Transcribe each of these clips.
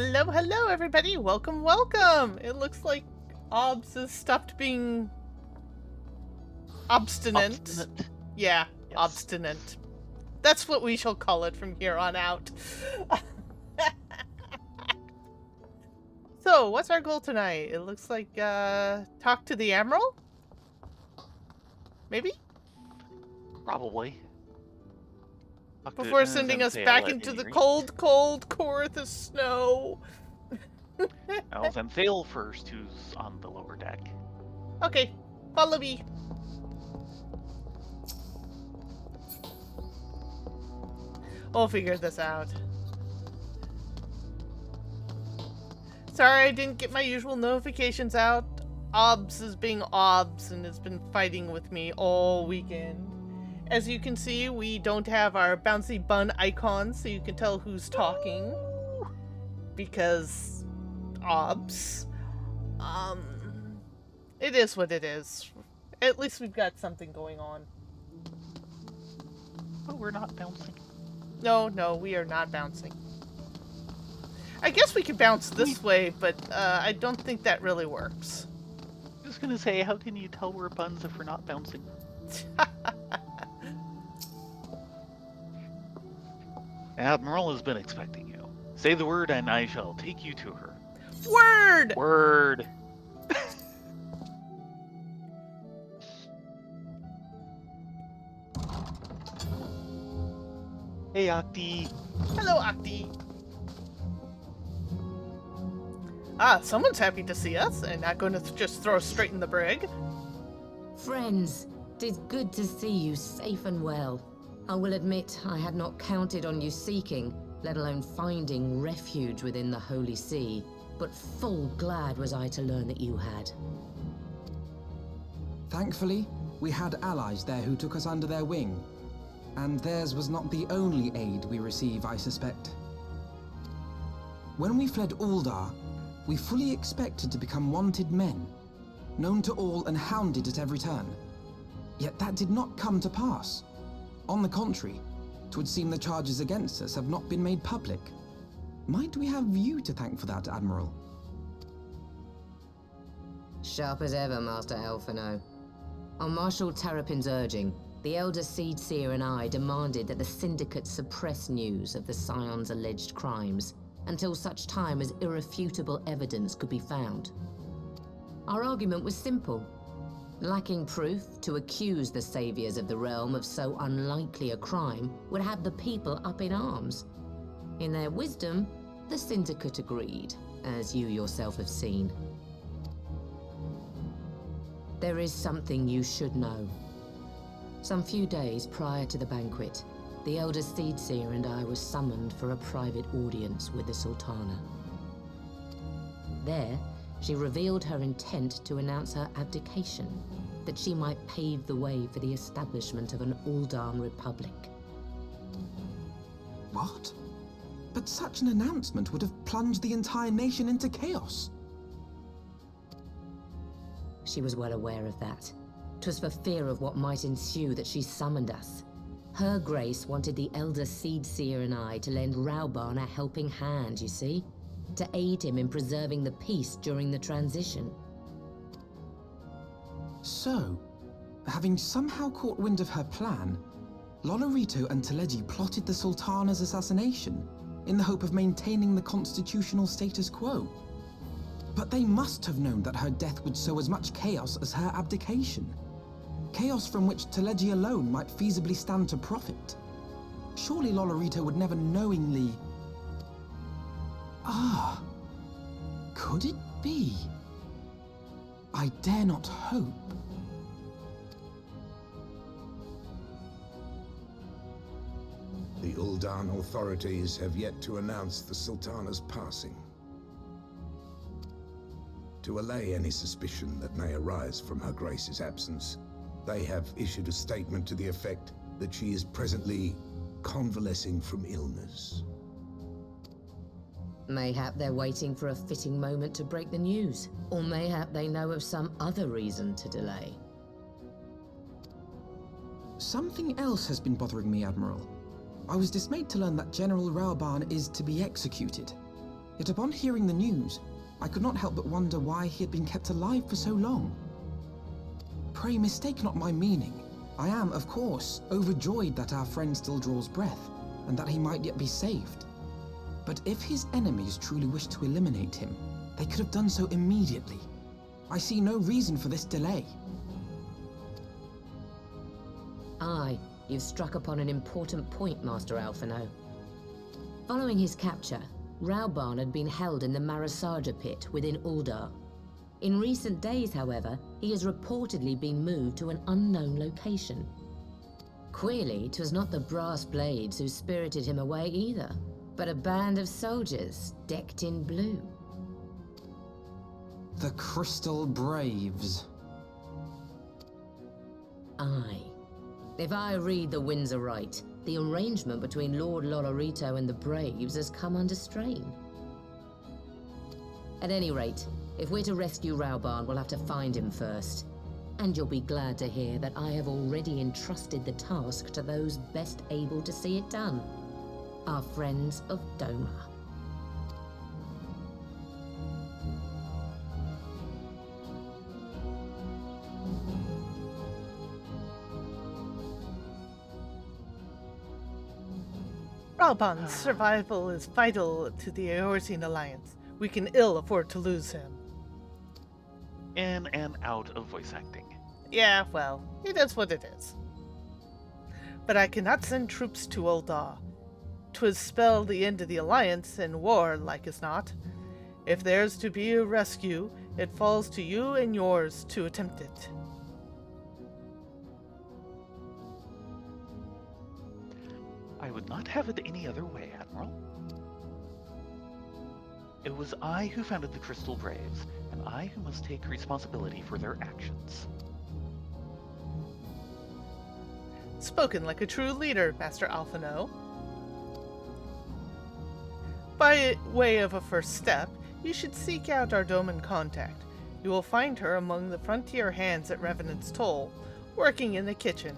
Hello, hello, everybody. Welcome, welcome. It looks like Obs has stopped being obstinate. Yeah, Yes. obstinate. That's what we shall call it from here on out. So, what's our goal tonight? It looks like, talk to the Admiral? Maybe? Probably. Before sending us back into the cold, cold Corinth snow. I'll Zenthail first, who's on the lower deck. Okay, follow me. We'll figure this out. Sorry I didn't get my usual notifications out. Obs is being Obs and has been fighting with me all weekend. As you can see, we don't have our bouncy bun icon, so you can tell who's talking. Because Obs. It is what it is. At least we've got something going on. Oh, we're not bouncing. No, we are not bouncing. I guess we could bounce this way, but I don't think that really works. I was gonna say, how can you tell we're buns if we're not bouncing? Admiral has been expecting you. Say the word and I shall take you to her. Word! Word! Hey, Octi. Hello, Octi. Ah, someone's happy to see us and not going to just throw us straight in the brig. Friends, 'tis good to see you safe and well. I will admit I had not counted on you seeking, let alone finding refuge within the Holy See, but full glad was I to learn that you had. Thankfully, we had allies there who took us under their wing. And theirs was not the only aid we receive, I suspect. When we fled Uldar, we fully expected to become wanted men, known to all and hounded at every turn. Yet that did not come to pass. On the contrary, 'twould seem the charges against us have not been made public. Might we have you to thank for that, Admiral? Sharp as ever, Master Elfino. On Marshal Terrapin's urging, the Elder Seedseer and I demanded that the Syndicate suppress news of the Scion's alleged crimes until such time as irrefutable evidence could be found. Our argument was simple. Lacking proof, to accuse the saviors of the realm of so unlikely a crime would have the people up in arms. In their wisdom, the Syndicate agreed, as you yourself have seen. There is something you should know. Some few days prior to the banquet, the Elder Seedseer and I were summoned for a private audience with the Sultana. There, she revealed her intent to announce her abdication, that she might pave the way for the establishment of an Uldan Republic. What? But such an announcement would have plunged the entire nation into chaos. She was well aware of that. 'Twas for fear of what might ensue that she summoned us. Her Grace wanted the Elder Seedseer and I to lend Rauban a helping hand, you see? To aid him in preserving the peace during the transition. So, having somehow caught wind of her plan, Lolorito and Teleji plotted the Sultana's assassination in the hope of maintaining the constitutional status quo. But they must have known that her death would sow as much chaos as her abdication. Chaos from which Teleji alone might feasibly stand to profit. Surely Lolorito would never knowingly... Ah, could it be? I dare not hope. The Uldan authorities have yet to announce the Sultana's passing. To allay any suspicion that may arise from Her Grace's absence, they have issued a statement to the effect that she is presently convalescing from illness. Mayhap they're waiting for a fitting moment to break the news. Or mayhap they know of some other reason to delay. Something else has been bothering me, Admiral. I was dismayed to learn that General Rauban is to be executed. Yet upon hearing the news, I could not help but wonder why he had been kept alive for so long. Pray mistake not my meaning. I am, of course, overjoyed that our friend still draws breath, and that he might yet be saved. But if his enemies truly wished to eliminate him, they could have done so immediately. I see no reason for this delay. Aye, you've struck upon an important point, Master Alphino. Following his capture, Hareband had been held in the Marasaja pit within Uldar. In recent days, however, he has reportedly been moved to an unknown location. Queerly, 'twas not the brass blades who spirited him away either, but a band of soldiers decked in blue. The Crystal Braves. Aye. If I read the winds aright, the arrangement between Lord Lolorito and the Braves has come under strain. At any rate, if we're to rescue Hareband, we'll have to find him first. And you'll be glad to hear that I have already entrusted the task to those best able to see it done. Our friends of Doma. Hareband's survival is vital to the Eorzean alliance. We can ill afford to lose him. In and out of voice acting. Yeah, well, it is what it is. But I cannot send troops to Uldar. 'Twould spell the end of the alliance and war, like as not. If there's to be a rescue, it falls to you and yours to attempt it. I would not have it any other way, Admiral. It was I who founded the Crystal Braves, and I who must take responsibility for their actions. Spoken like a true leader, Master Alphino. By way of a first step, you should seek out our Doman contact. You will find her among the frontier hands at Revenant's Toll, working in the kitchen.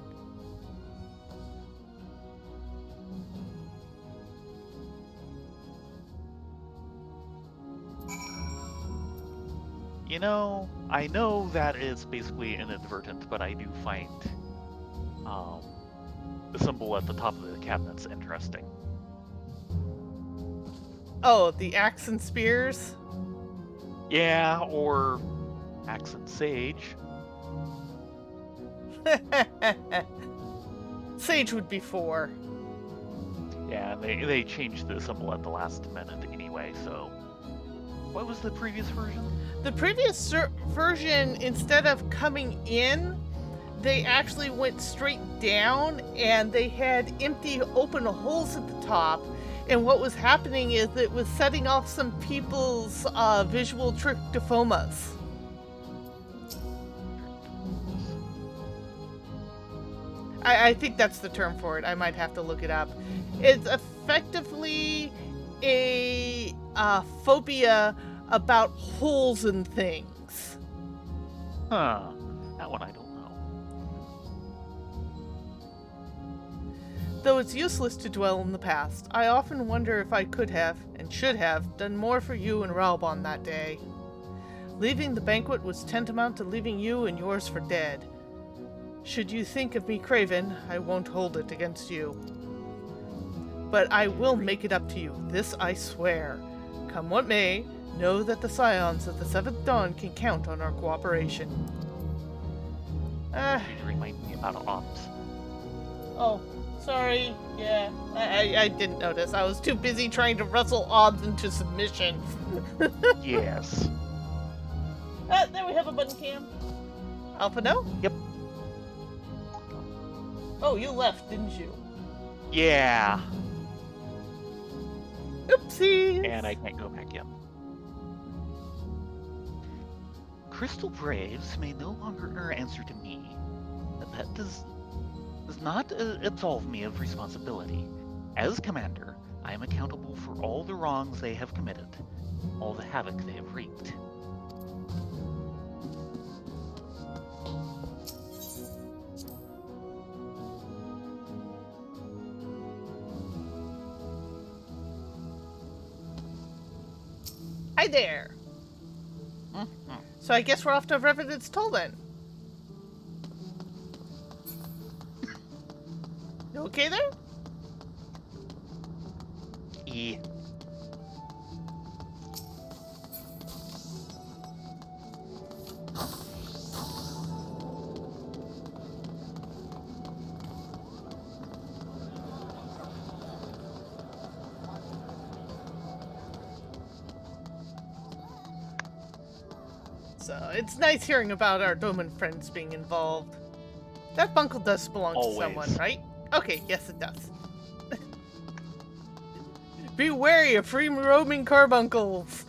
You know, I know that is basically inadvertent, but I do find the symbol at the top of the cabinets interesting. Oh, the axe and spears? Yeah, or axe and sage. Sage would be 4. Yeah, they changed the symbol at the last minute anyway, so... What was the previous version? The previous version, instead of coming in, they actually went straight down, and they had empty open holes at the top. And what was happening is it was setting off some people's visual trichophomas. I think that's the term for it. I might have to look it up. It's effectively a phobia about holes in things. Huh. That one I don't know. Though it's useless to dwell in the past, I often wonder if I could have, and should have, done more for you and Hareband that day. Leaving the banquet was tantamount to leaving you and yours for dead. Should you think of me craven, I won't hold it against you. But I will make it up to you, this I swear. Come what may, know that the Scions of the Seventh Dawn can count on our cooperation. You remind me about ops. Oh, sorry. Yeah, I didn't notice. I was too busy trying to wrestle odds into submission. Yes. There we have a button cam. Alphino? Yep. Oh, you left, didn't you? Yeah. Oopsies. And I can't go back in. Crystal Braves may no longer answer to me, but that does not absolve me of responsibility. As commander, I am accountable for all the wrongs they have committed, all the havoc they have wreaked. Hi there. So I guess we're off to Revenant's Toll then. You okay there? E. So it's nice hearing about our Doman friends being involved. That bunkle does belong Always. to someone, right? Okay, yes it does. Be wary of free roaming carbuncles.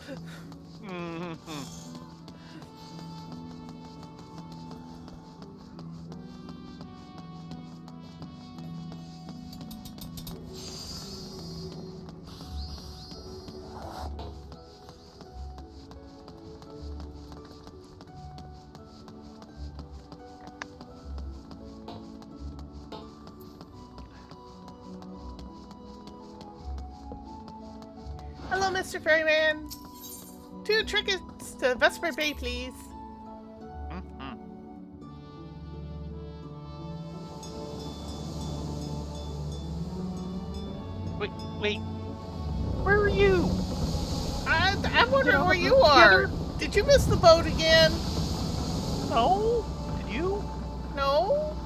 Hello, Mr. Ferryman. 2 tickets to Vesper Bay, please. Wait. Where are you? I'm wondering Yeah, where you yeah, are. Did you miss the boat again? No? Did you? No?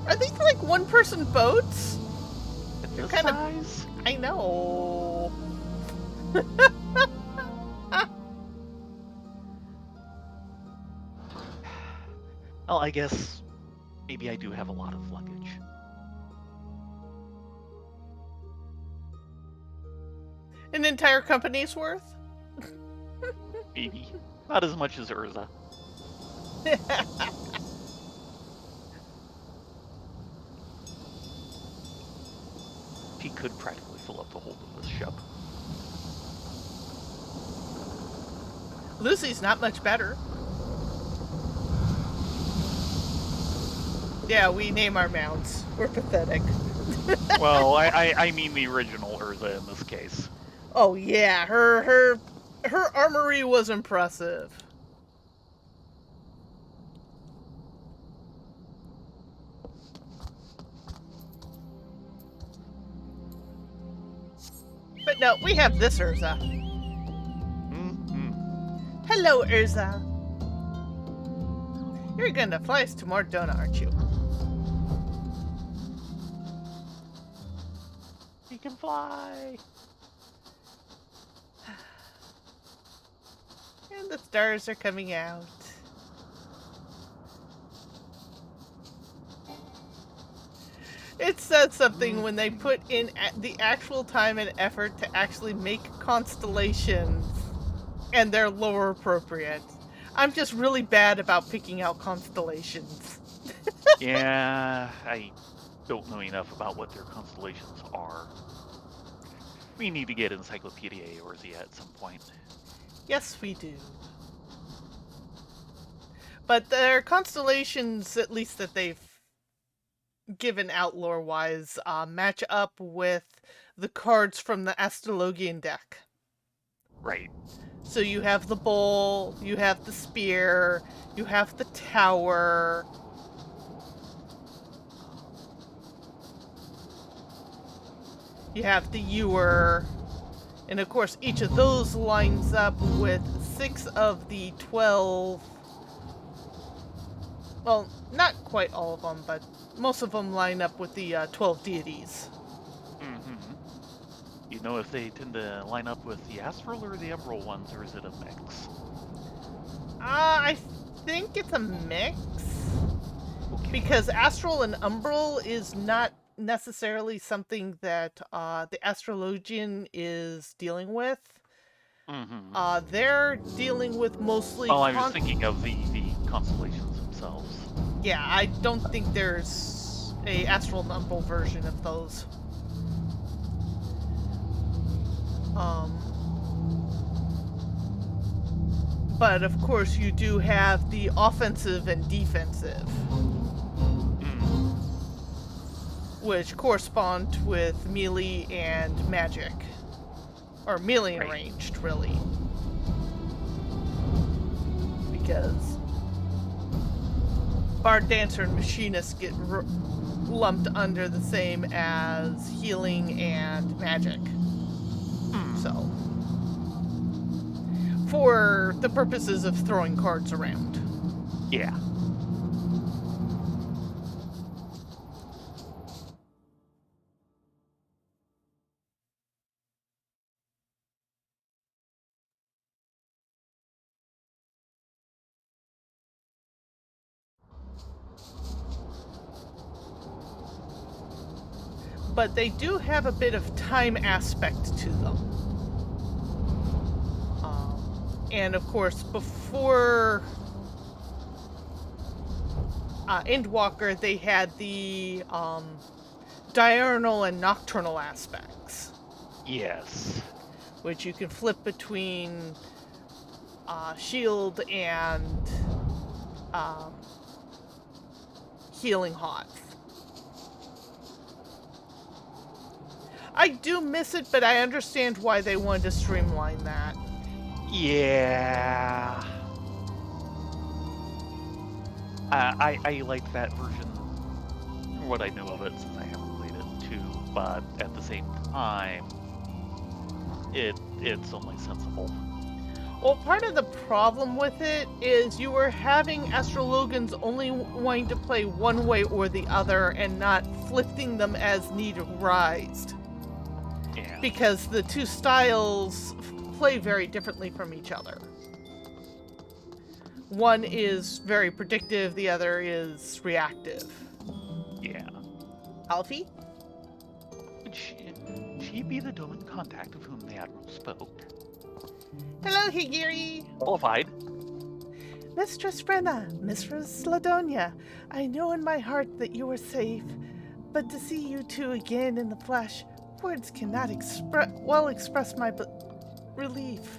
Are these like one-person boats? At They're this kind of- size? I know. Well, I guess maybe I do have a lot of luggage. An entire company's worth? Maybe. Not as much as Eorzea. She could practically fill up the hold of this ship. Lucy's not much better. Yeah, we name our mounts. We're pathetic. Well, I mean the original Eorzea in this case. Oh yeah, her armory was impressive. But no, we have this Eorzea. Hello, Eorzea. You're gonna fly us to Mordona, aren't you? You can fly. And the stars are coming out. It said something when they put in the actual time and effort to actually make constellations, and they're lower appropriate. I'm just really bad about picking out constellations. Yeah, I don't know enough about what their constellations are. We need to get Encyclopedia Eorzea at some point. Yes, we do. But their constellations, at least that they've given out lore-wise, match up with the cards from the Astrologian deck. Right. So you have the bowl, you have the spear, you have the tower. You have the ewer. And of course, each of those lines up with 6 of the 12. Well, not quite all of them, but most of them line up with the 12 deities. You know if they tend to line up with the Astral or the Emerald ones, or is it a mix? I think it's a mix. Okay. Because Astral and Umbral is not necessarily something that the Astrologian is dealing with. They're dealing with mostly... Oh, I was thinking of the constellations themselves. Yeah, I don't think there's a Astral and Umbral version of those. But of course you do have the offensive and defensive, which correspond with melee and magic. Or melee Right. ranged, really. Because Bard, Dancer, and Machinist get lumped under the same as healing and magic. So, for the purposes of throwing cards around. Yeah. But they do have a bit of time aspect to them. And of course, before Endwalker, they had the diurnal and nocturnal aspects, Yes. which you can flip between shield and healing hot. I do miss it, but I understand why they wanted to streamline that. Yeah. I like that version, from what I know of it, since I haven't played it too, but at the same time, it's only sensible. Well, part of the problem with it is you were having Astrologans only wanting to play one way or the other and not flipping them as need arised. Yeah. Because the two styles play very differently from each other. One is very predictive, the other is reactive. Yeah. Alfie? Would she be the Doman contact of whom the Admiral spoke? Hello, Higiri! Qualified. Mistress Brenna, Mistress Ladonia, I know in my heart that you are safe, but to see you two again in the flesh, words cannot express my relief.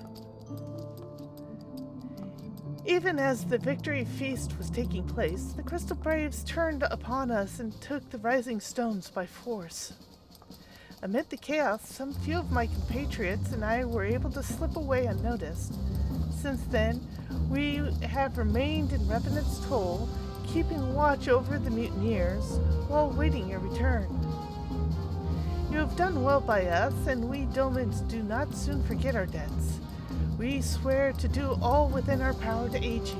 Even as the victory feast was taking place, the Crystal Braves turned upon us and took the rising stones by force. Amid the chaos, some few of my compatriots and I were able to slip away unnoticed. Since then, we have remained in Revenant's Toll, keeping watch over the mutineers while waiting your return. You have done well by us, and we Domans do not soon forget our debts. We swear to do all within our power to aid you.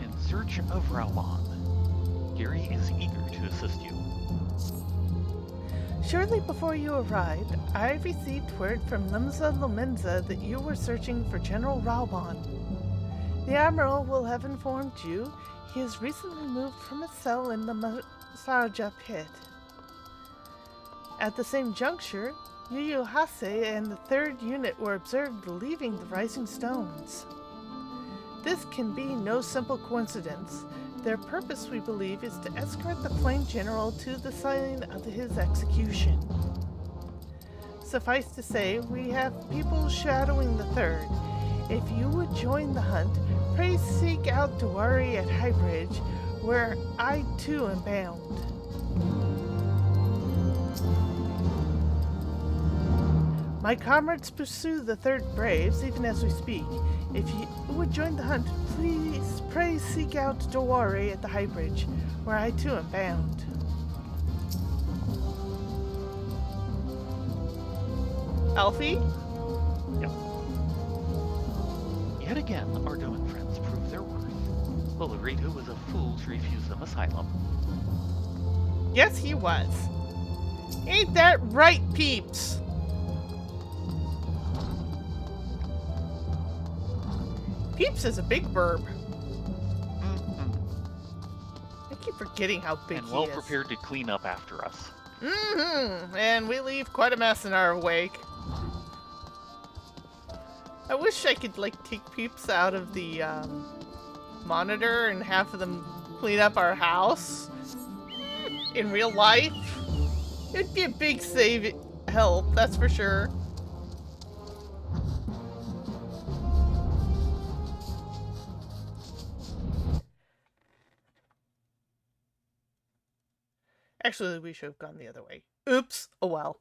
In search of Raubon, Gary is eager to assist you. Shortly before you arrived, I received word from Limsa Lomenza that you were searching for General Raubon. The Admiral will have informed you he has recently moved from a cell in the Masarja pit. At the same juncture, Yuyu Hase and the 3rd Unit were observed leaving the Rising Stones. This can be no simple coincidence. Their purpose, we believe, is to escort the Flame General to the scene of his execution. Suffice to say, we have people shadowing the 3rd. If you would join the hunt, pray seek out Dewari at Highbridge, where I too am bound. My comrades pursue the 3rd Braves even as we speak. If you would join the hunt, please pray seek out Dewari at the Highbridge, where I too am bound. Alfie? Yep. Yet again, our Doman friends prove their worth. Lolorito was a fool to refuse them asylum. Yes, he was. Ain't that right, peeps? Peeps is a big burb. Mm-hmm. I keep forgetting how big And he well is. prepared to clean up after us. Mm-hmm. And we leave quite a mess in our wake. I wish I could, like, take peeps out of the monitor and have them clean up our house in real life. It'd be a big help, that's for sure. Actually, we should have gone the other way. Oops. Oh well.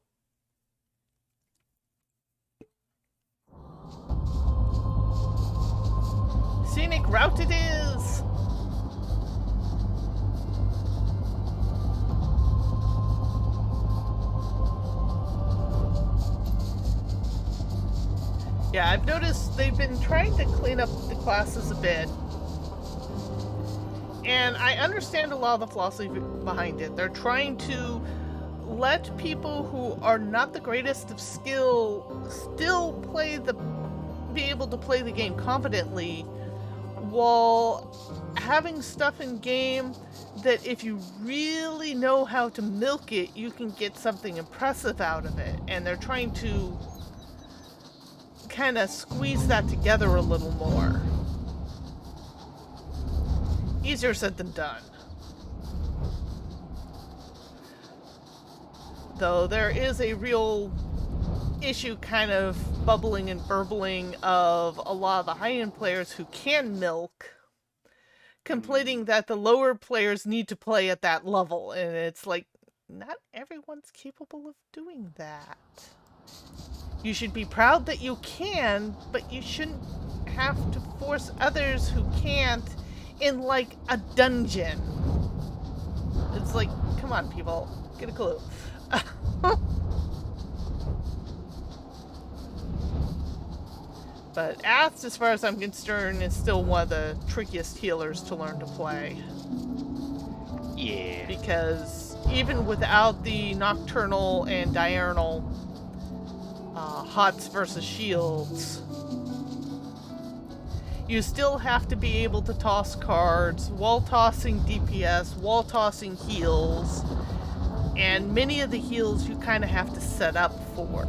Scenic route it is! Yeah, I've noticed they've been trying to clean up the classes a bit. And I understand a lot of the philosophy behind it. They're trying to let people who are not the greatest of skill still be able to play the game competently, while having stuff in game that if you really know how to milk it, you can get something impressive out of it. And they're trying to kind of squeeze that together a little more. Easier said than done. Though there is a real issue kind of bubbling and burbling of a lot of the high-end players who can milk, complaining that the lower players need to play at that level. And it's like, not everyone's capable of doing that. You should be proud that you can, but you shouldn't have to force others who can't in, like, a dungeon. It's like, come on, people. Get a clue. But Ath, as far as I'm concerned, is still one of the trickiest healers to learn to play. Yeah. Because even without the nocturnal and diurnal hots versus shields, you still have to be able to toss cards, wall tossing DPS, wall tossing heals, and many of the heals you kind of have to set up for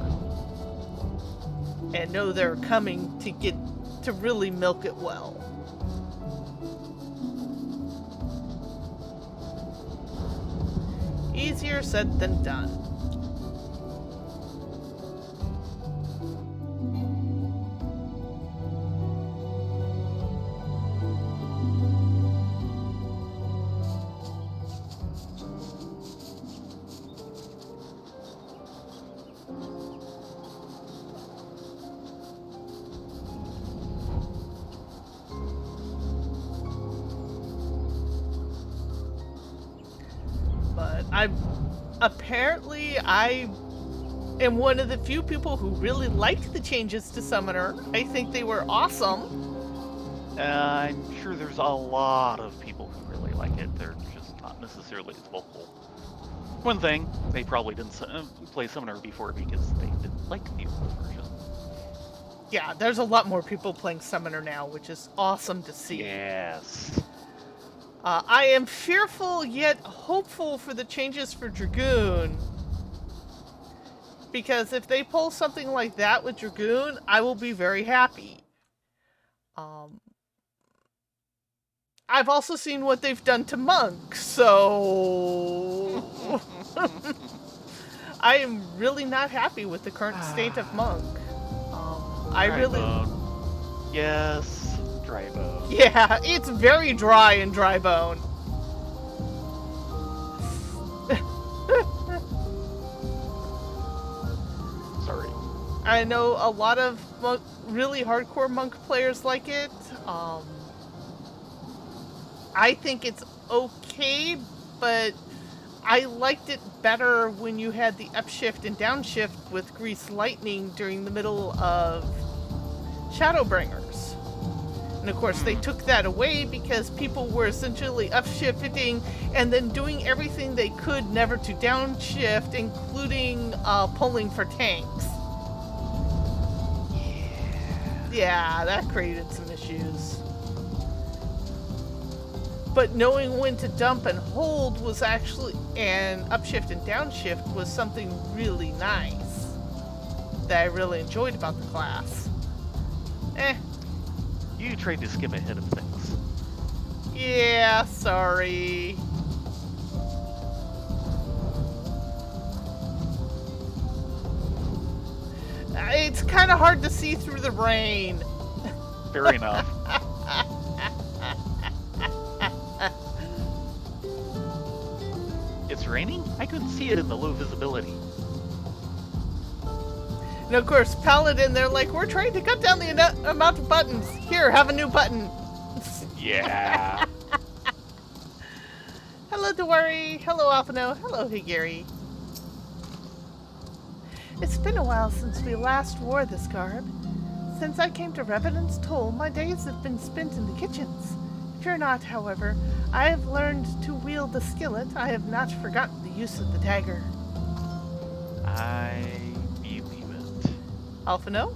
and know they're coming to really milk it well. Easier said than done. I am one of the few people who really liked the changes to Summoner. I think they were awesome. I'm sure there's a lot of people who really like it. They're just not necessarily as vocal. One thing, they probably didn't play Summoner before because they didn't like the old version. Yeah, there's a lot more people playing Summoner now, which is awesome to see. Yes. I am fearful yet hopeful for the changes for Dragoon. Because if they pull something like that with Dragoon, I will be very happy. I've also seen what they've done to Monk, so I am really not happy with the current state of Monk. Yes, dry bone. Yeah, it's very dry in dry bone. Sorry. I know a lot of really hardcore Monk players like it. I think it's okay, but I liked it better when you had the upshift and downshift with Grease Lightning during the middle of Shadowbringers. And of course they took that away because people were essentially upshifting and then doing everything they could never to downshift, including pulling for tanks. Yeah, that created some issues. But knowing when to dump and hold was actually, and upshift and downshift was something really nice that I really enjoyed about the class. You tried to skip ahead of things. Yeah, sorry. It's kind of hard to see through the rain. Fair enough. It's raining? I couldn't see it in the low visibility. And of course, Paladin, they're like, we're trying to cut down the amount of buttons. Here, have a new button. Yeah. Hello, Dewari. Hello, Alphino. Hello, Higiri. It's been a while since we last wore this garb. Since I came to Revenant's Toll, my days have been spent in the kitchens. Fear not, however. I have learned to wield the skillet. I have not forgotten the use of the dagger. I believe it. Alphino?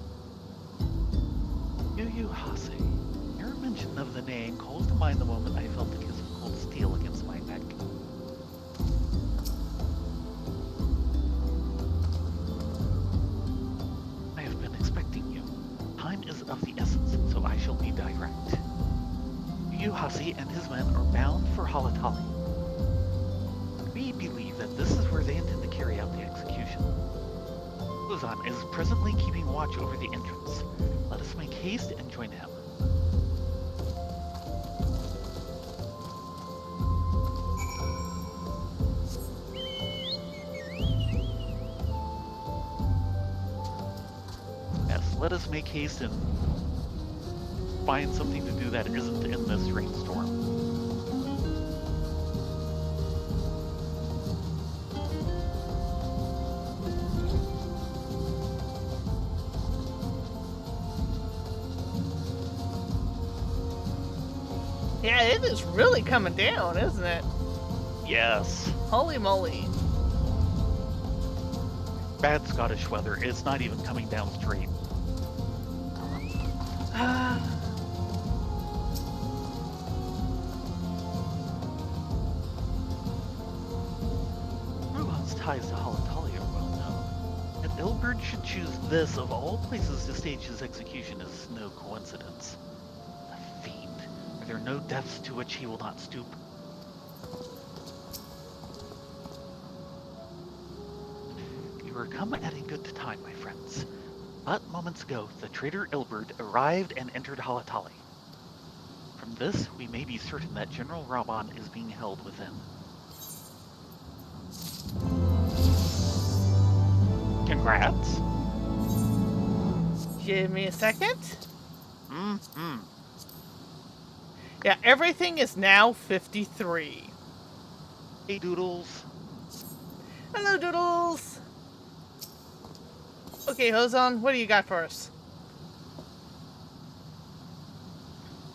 Eorzea. Your mention of the name calls to mind the moment I felt the kiss of cold steel against my neck. I have been expecting you. Time is of the essence, so I shall be direct. Eorzea and his men are bound for Halatali. We believe that this is where they intend to carry out the execution. Ozan is presently keeping watch over the entrance. Let us make haste and join him. Yes, let us make haste and find something to do that isn't in this rainstorm. Yeah, it is really coming down, isn't it? Yes. Holy moly. Bad Scottish weather. It's not even coming down straight. Ruban's ties to Halatali are well known. That Ilberd should choose this of all places to stage his execution is no coincidence. The fiend. Are there no depths to which he will not stoop? You are come at a good time, my friends. But moments ago, the traitor Ilberd arrived and entered Halatali. From this, we may be certain that General Raban is being held within. Congrats. Give me a second. Mm-hmm. Yeah, everything is now 53. Hey, Doodles. Hello, Doodles. Okay, Hozon, what do you got for us?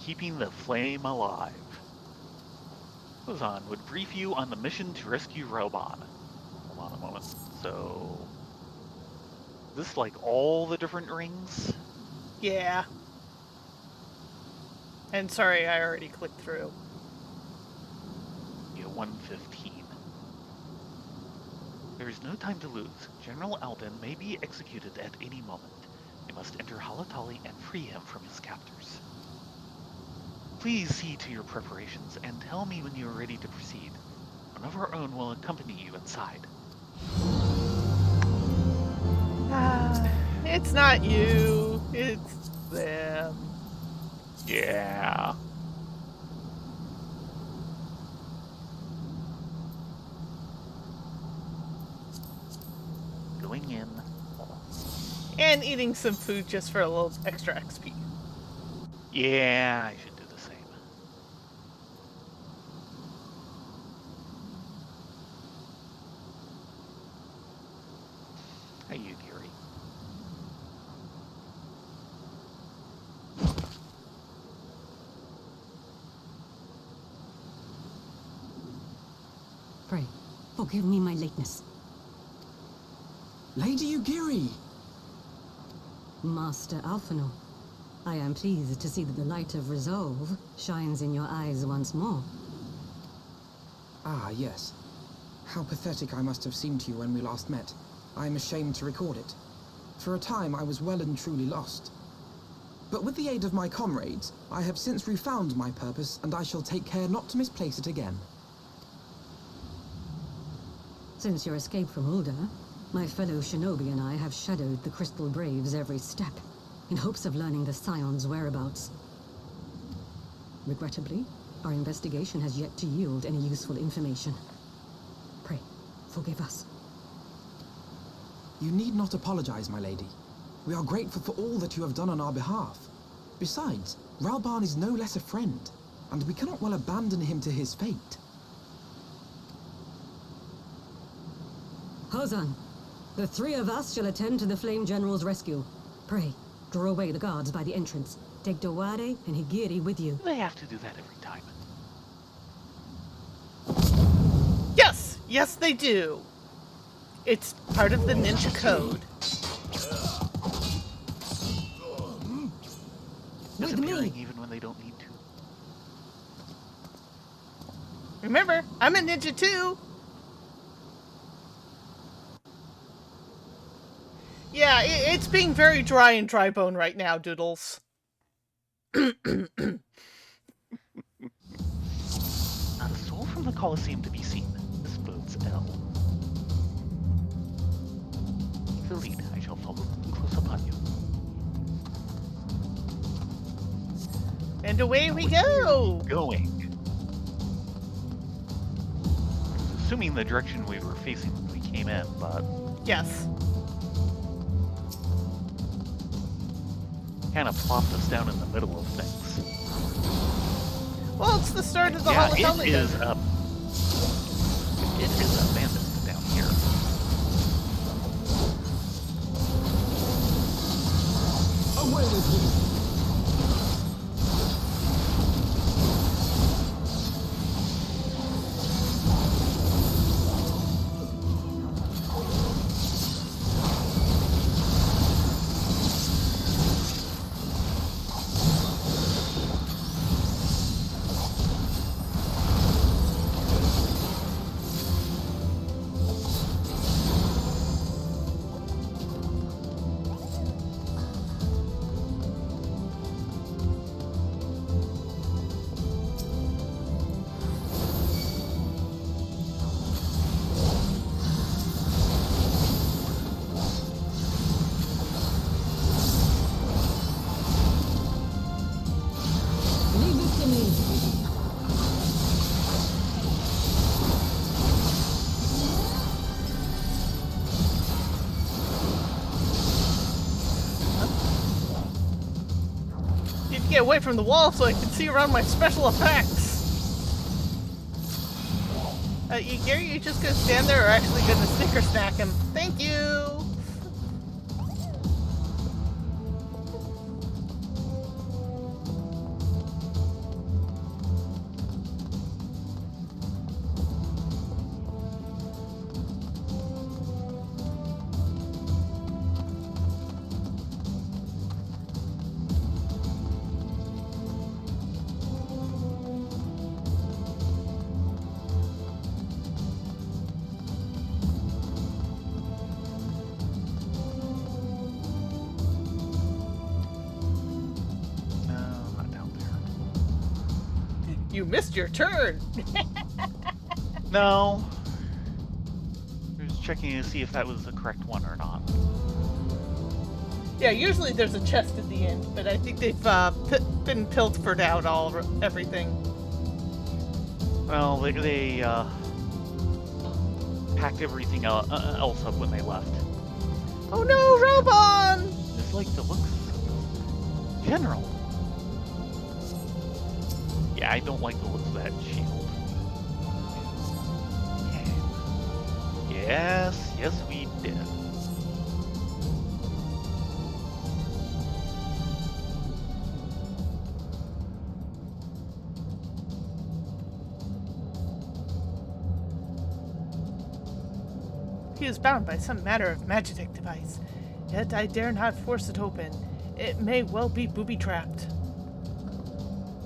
Keeping the flame alive. Ozan would brief you on the mission to rescue Raban. Hold on a moment. So, this like all the different rings? Yeah. And sorry, I already clicked through. Yeah, 115. There is no time to lose. General Alden may be executed at any moment. You must enter Halatali and free him from his captors. Please see to your preparations and tell me when you are ready to proceed. One of our own will accompany you inside. It's not you. It's them. Yeah. Going in. And eating some food just for a little extra XP. Yeah, I should do the same. Hey, you, Gary. Pray, forgive me my lateness. Lady Ugiri! Master Alphino, I am pleased to see that the light of resolve shines in your eyes once more. Ah, yes. How pathetic I must have seemed to you when we last met. I am ashamed to record it. For a time, I was well and truly lost. But with the aid of my comrades, I have since refound my purpose, and I shall take care not to misplace it again. Since your escape from Ulda, my fellow shinobi and I have shadowed the Crystal Braves every step, in hopes of learning the Scion's whereabouts. Regrettably, our investigation has yet to yield any useful information. Forgive us. You need not apologize, my lady. We are grateful for all that you have done on our behalf. Besides, Ralbarn is no less a friend, and we cannot well abandon him to his fate. Hozan, the three of us shall attend to the Flame General's rescue. Pray, draw away the guards by the entrance. Take Dawade and Higiri with you. They have to do that every time. Yes! Yes, they do! It's part of the ninja code. With Disappearing me! even when they don't need to. Remember, I'm a ninja too! Yeah, it's being very dry and dry bone right now, Doodles. Not a soul from the Colosseum to be seen. This bodes ill. The lead, I shall follow close upon you. And away we go! Going. Assuming the direction we were facing when we came in, but Yes. kind of plopped us down in the middle of things. Well, it's the start of the Yeah, Holiday. it is abandoned down here. Away with him! Leave it to me. Need to get away from the wall so I can see around my special effects. Gary, you just gonna stand there or actually gonna snicker snack him? Thank you! No, not down there. You missed your turn! No. I was checking to see if that was the correct one or not. Yeah, usually there's a chest at the end, but I think they've been pilfered out everything. Well, they packed everything else up when they left. Oh no, Robon! It's like the looks of the general. Yeah, I don't like the looks of that shield. Yes, we did. He is bound by some manner of magic device, yet I dare not force it open. It may well be booby-trapped.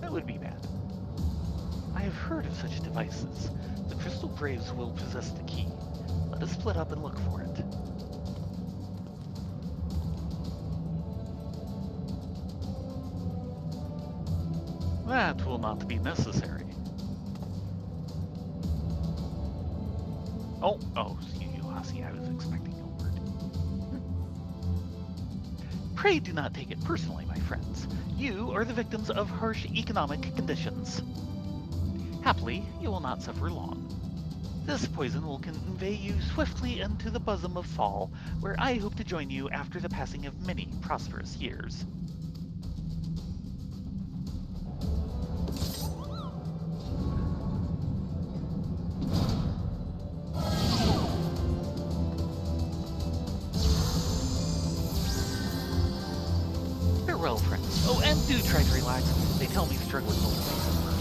That would be bad. I have heard of such devices. The Crystal Braves will possess the key. Let us split up and look for it. That will not be necessary. Oh, excuse you, Lassie. I was expecting a word. Pray do not take it personally, my friends. You are the victims of harsh economic conditions. Happily, you will not suffer long. This poison will convey you swiftly into the bosom of fall, where I hope to join you after the passing of many prosperous years. Farewell, friends. Oh, and do try to relax. They tell me struggling only makes it worse.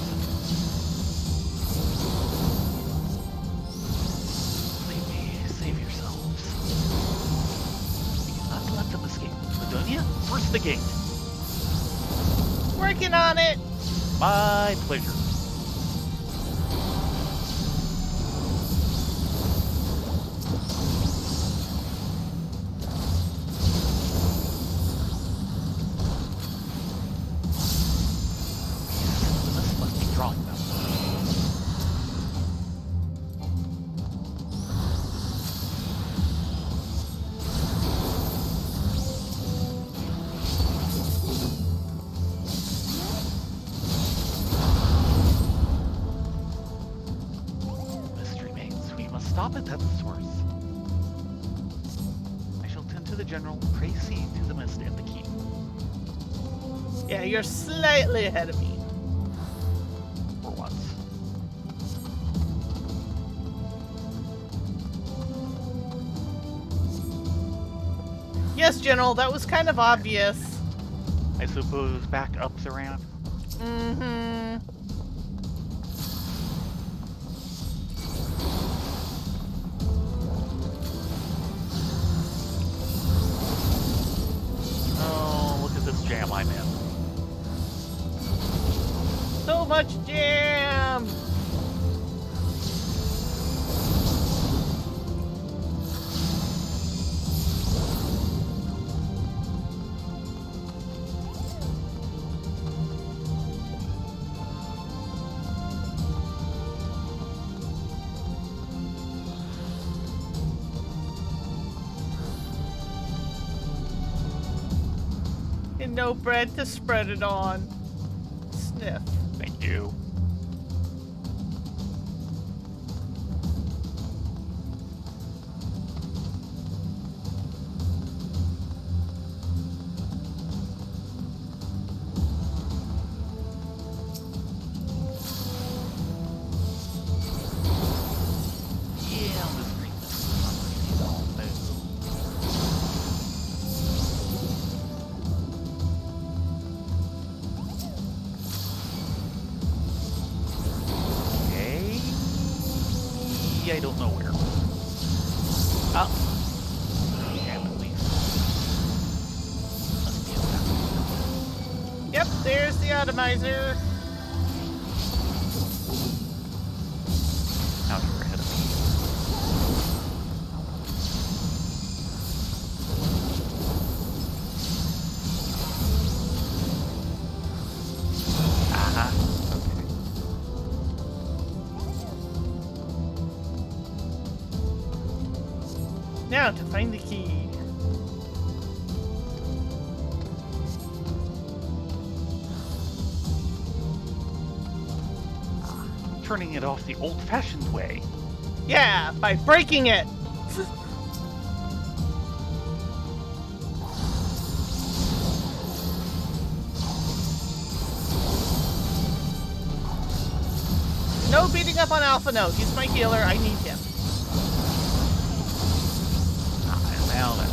Save yourselves. We cannot let them escape. Ladonia, force the gate. Working on it. My pleasure. This must be drawing them. Mystery remains. We must stop it at the source. I shall tend to the general, pray see to the mist and the keep. Yeah, you're slightly ahead of me. For once. Yes, General, that was kind of obvious. I suppose backup's around. Mm-hmm. Oh, look at this jam I'm in. So much jam! And no bread to spread it on. Sniff. Thank you. Yeah, on the screen this is not really all new. Okay. Yeah, I don't know where. Oh. Jam at least. Must be in that. Yep, there's the atomizer. Now you're ahead of me. Aha. Okay. Now to find the key. Turning it off the old-fashioned way. Yeah, by breaking it. No beating up on Alpha Note. He's my healer. I need him. And now then.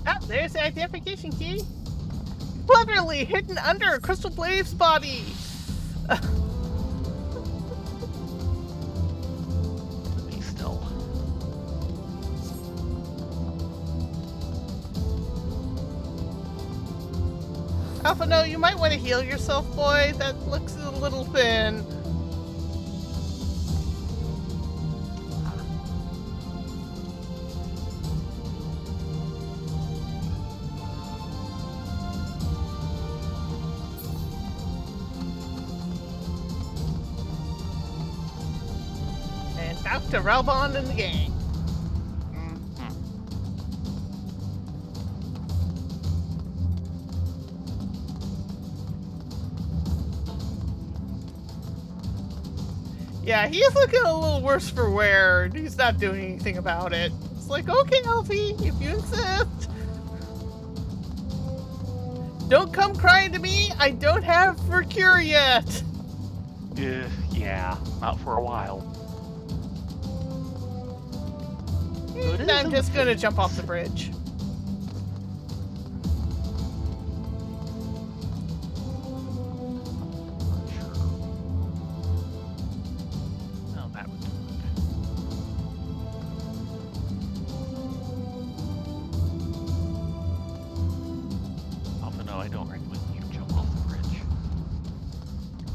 Ah, there's the identification key. Cleverly hidden under a Crystal Blade's body. Alphino, you might want to heal yourself, boy. That looks a little thin. And Dr. Hareband and the gang. Yeah, he's looking a little worse for wear, and he's not doing anything about it. It's like, okay, Alfie, if you insist. Don't come crying to me, I don't have for cure yet. Yeah, not for a while. And I'm just gonna jump off the bridge.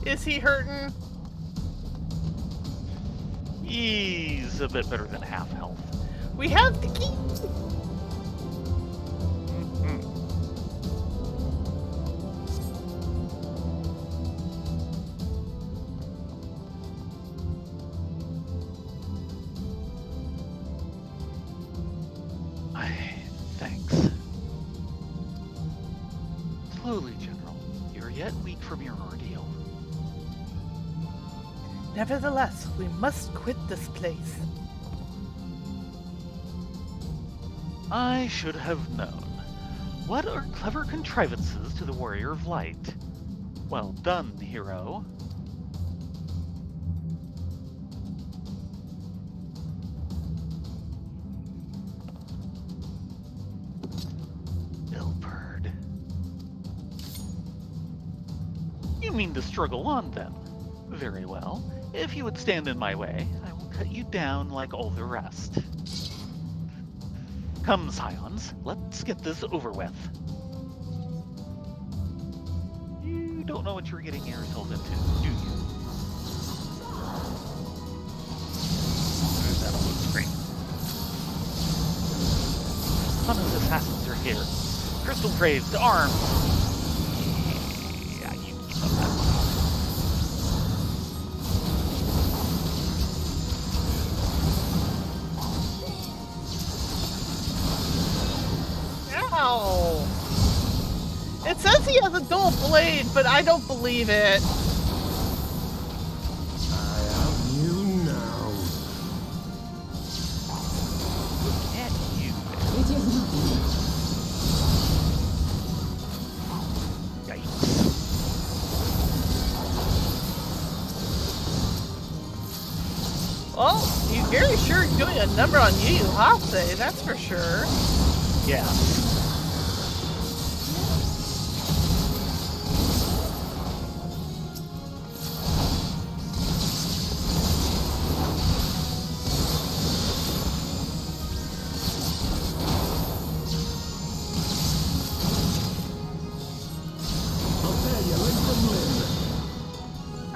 Is he hurting? He's a bit better than half health. We have the key. Thanks. Slowly, General. You're yet weak from your ordeal. Nevertheless, we must quit this place. I should have known. What are clever contrivances to the Warrior of Light? Well done, hero. Ill-bird. You mean to struggle on, then? Very well. If you would stand in my way, I will cut you down like all the rest. Come, Scions, let's get this over with. You don't know what you're getting yourself into, do you? There's that load screen. None of the assassins are here. Crystal Graves to arms! Yeah, you keep up that. Ow! It says he has a dual blade, but I don't believe it. I have you now. Look at you. It is nothing. Yikes. Well, he's very sure doing a number on you, Eorzea, that's for sure. Yeah.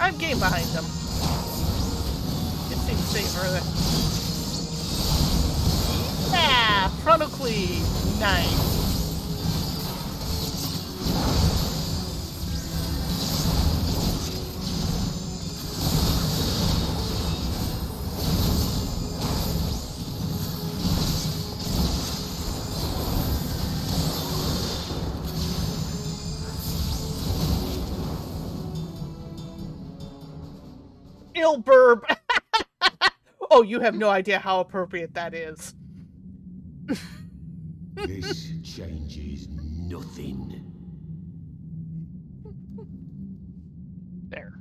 I'm game behind him. It seems safer. Ah, frontal cleave. Nice. Ilburb. Oh, you have no idea how appropriate that is. This changes nothing. There.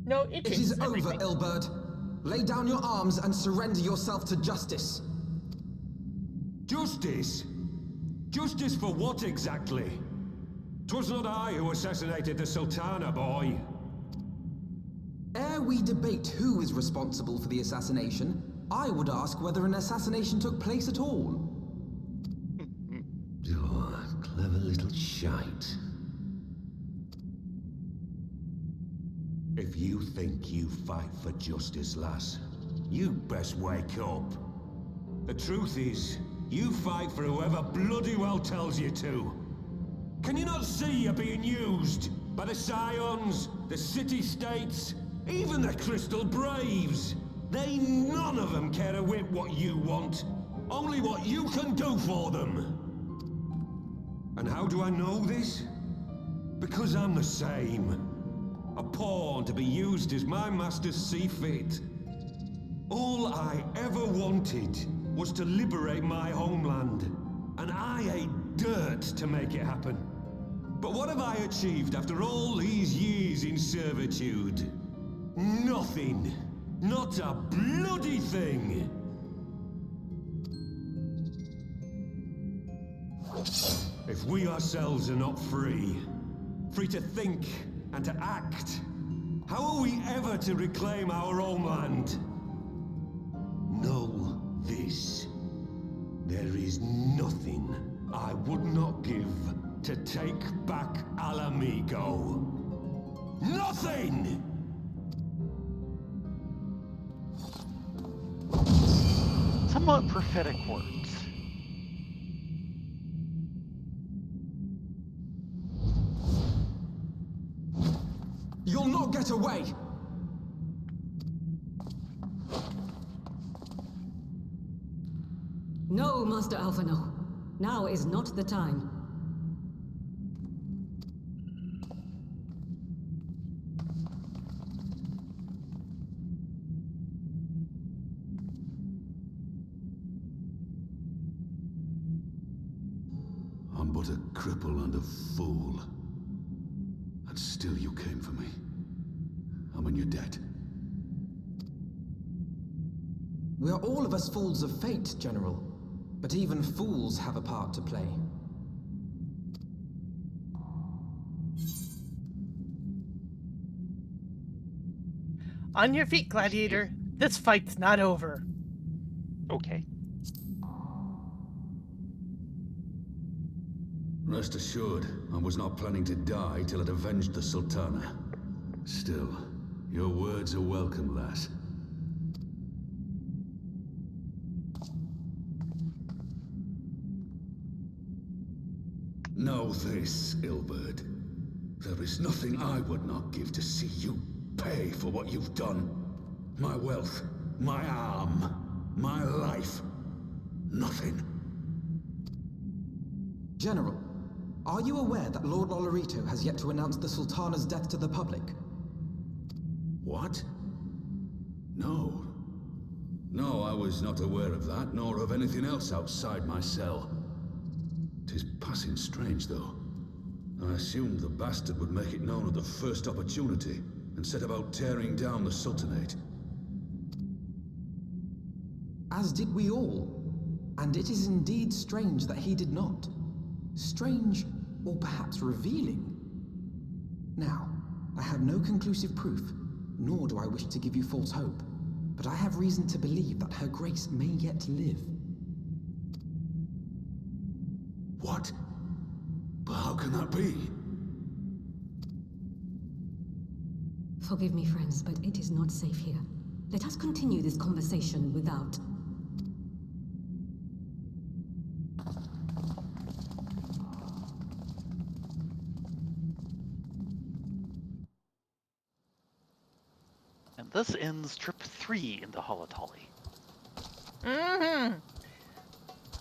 No, it It changes is over, everything. Ill-bird. Lay down your arms and surrender yourself to justice. Justice? Justice for what exactly? 'Twas not I who assassinated the Sultana, boy. dare we debate who is responsible for the assassination, I would ask whether an assassination took place at all. Oh, clever little shite. If you think you fight for justice, lass, you best wake up. The truth is, you fight for whoever bloody well tells you to. Can you not see you're being used? By the Scions, the City-States, even the Crystal Braves. They none of them care a whit what you want. Only what you can do for them. And how do I know this? Because I'm the same. A pawn to be used as my masters see fit. All I ever wanted was to liberate my homeland. And I ate dirt to make it happen. But what have I achieved after all these years in servitude? Nothing. Not a bloody thing. If we ourselves are not free to think and to act, how are we ever to reclaim our homeland? Know this. There is nothing I would not give to take back Alamigo. Nothing! Somewhat prophetic words. You'll not get away! No, Master Alphino. Now is not the time. I'm but a cripple and a fool. And still you came for me. I'm in your debt. We are all of us fools of fate, General. But even fools have a part to play. On your feet, Gladiator. This fight's not over. Okay. Rest assured, I was not planning to die till I'd avenged the Sultana. Still, your words are welcome, lass. Know this, Ilberd. There is nothing I would not give to see you pay for what you've done. My wealth, my arm, my life. Nothing. General, are you aware that Lord Olorito has yet to announce the Sultana's death to the public? What? No. No, I was not aware of that, nor of anything else outside my cell. 'Tis passing strange, though. I assumed the bastard would make it known at the first opportunity, and set about tearing down the Sultanate. As did we all. And it is indeed strange that he did not. Strange, or perhaps revealing. Now, I have no conclusive proof, nor do I wish to give you false hope, but I have reason to believe that Her Grace may yet live. What? But how can that be? Forgive me, friends, but it is not safe here. Let us continue this conversation without. And thus ends trip 3 in the Holotolly. Mm-hmm.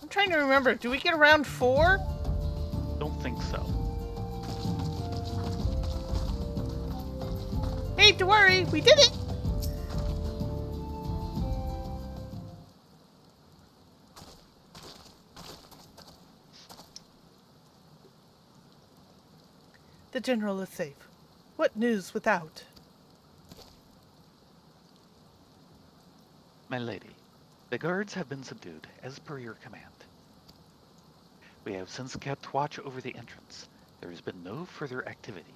I'm trying to remember. Do we get around 4? Don't think so. Hey, don't worry. We did it! The General is safe. What news without? My lady, the guards have been subdued, as per your command. We have since kept watch over the entrance. There has been no further activity.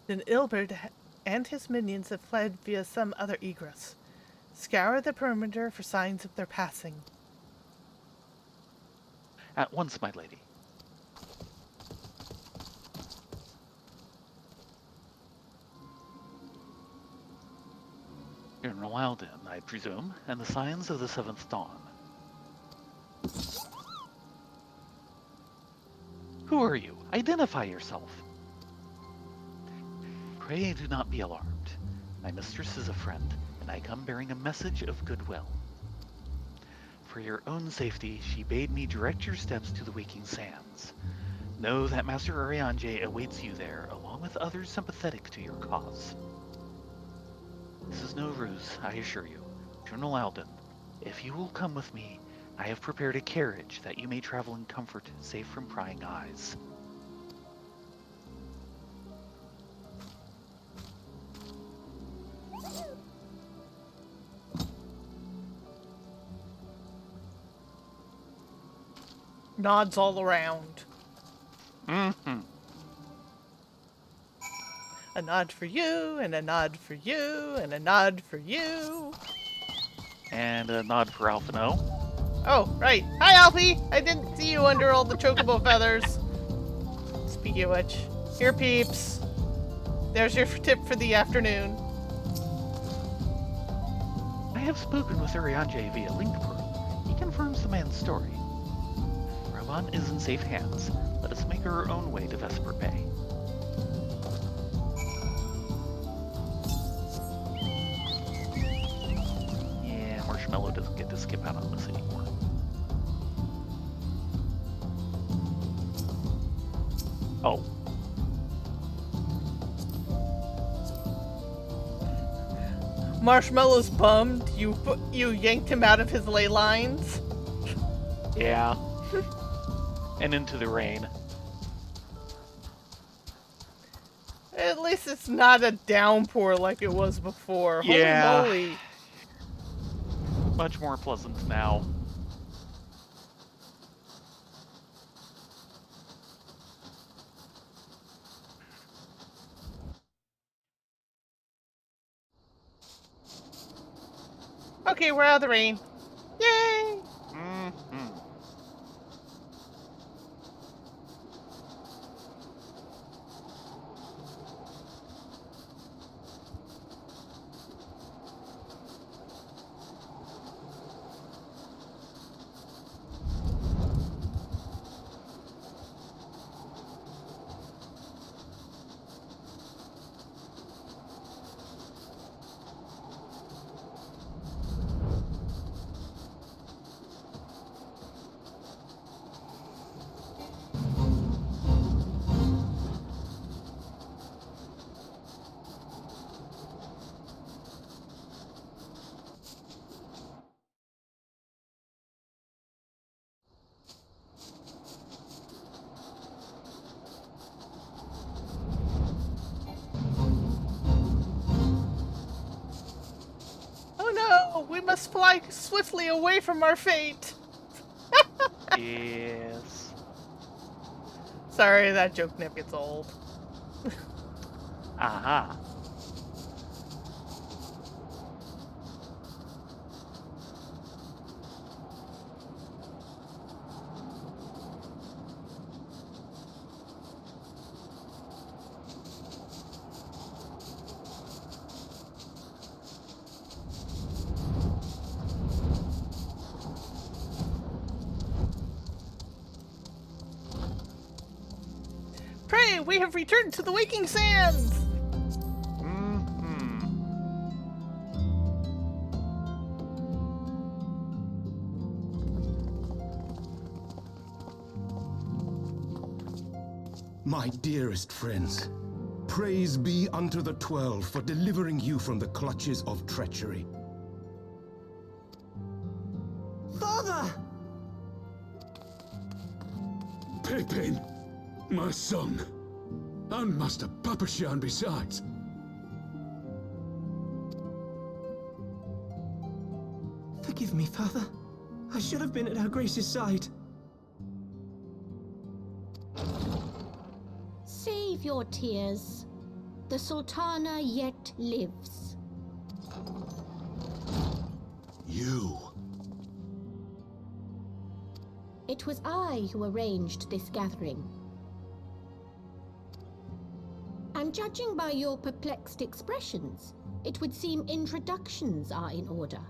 Then Ilberd and his minions have fled via some other egress. Scour the perimeter for signs of their passing. At once, my lady. General Alden, I presume, and the signs of the seventh dawn. Who are you? Identify yourself. Pray do not be alarmed. My mistress is a friend, and I come bearing a message of goodwill. For your own safety, she bade me direct your steps to the Waking Sands. Know that Master Eorzea awaits you there, along with others sympathetic to your cause. This is no ruse, I assure you. General Alden, if you will come with me, I have prepared a carriage that you may travel in comfort, safe from prying eyes. Nods all around. Mm-hmm. A nod for you, and a nod for you, and a nod for you. And a nod for Alphino. Oh, right. Hi, Alfie! I didn't see you under all the chocobo feathers. Speaking of which, here, peeps. There's your tip for the afternoon. I have spoken with Eorzea via link pearl. He confirms the man's story. Hareband is in safe hands. Let us make our own way to Vesper Bay. Yeah, Marshmallow doesn't get to skip out on this anymore. Oh. Marshmallow's bummed. You yanked him out of his ley lines. Yeah. And into the rain. At least it's not a downpour like it was before. Yeah. Holy moly. Much more pleasant now. Okay, we're out of the rain. Yay! Mm-hmm. Oh no! We must fly swiftly away from our fate! Yes. Sorry, that joke never gets old. Aha. Pray, we have returned to the Waking Sands! Mm-hmm. My dearest friends, praise be unto the 12 for delivering you from the clutches of treachery. Father! Pippin, my son, and Master Papashan besides. Forgive me, Father. I should have been at Her Grace's side. Save your tears. The Sultana yet lives. You. It was I who arranged this gathering. And judging by your perplexed expressions, it would seem introductions are in order.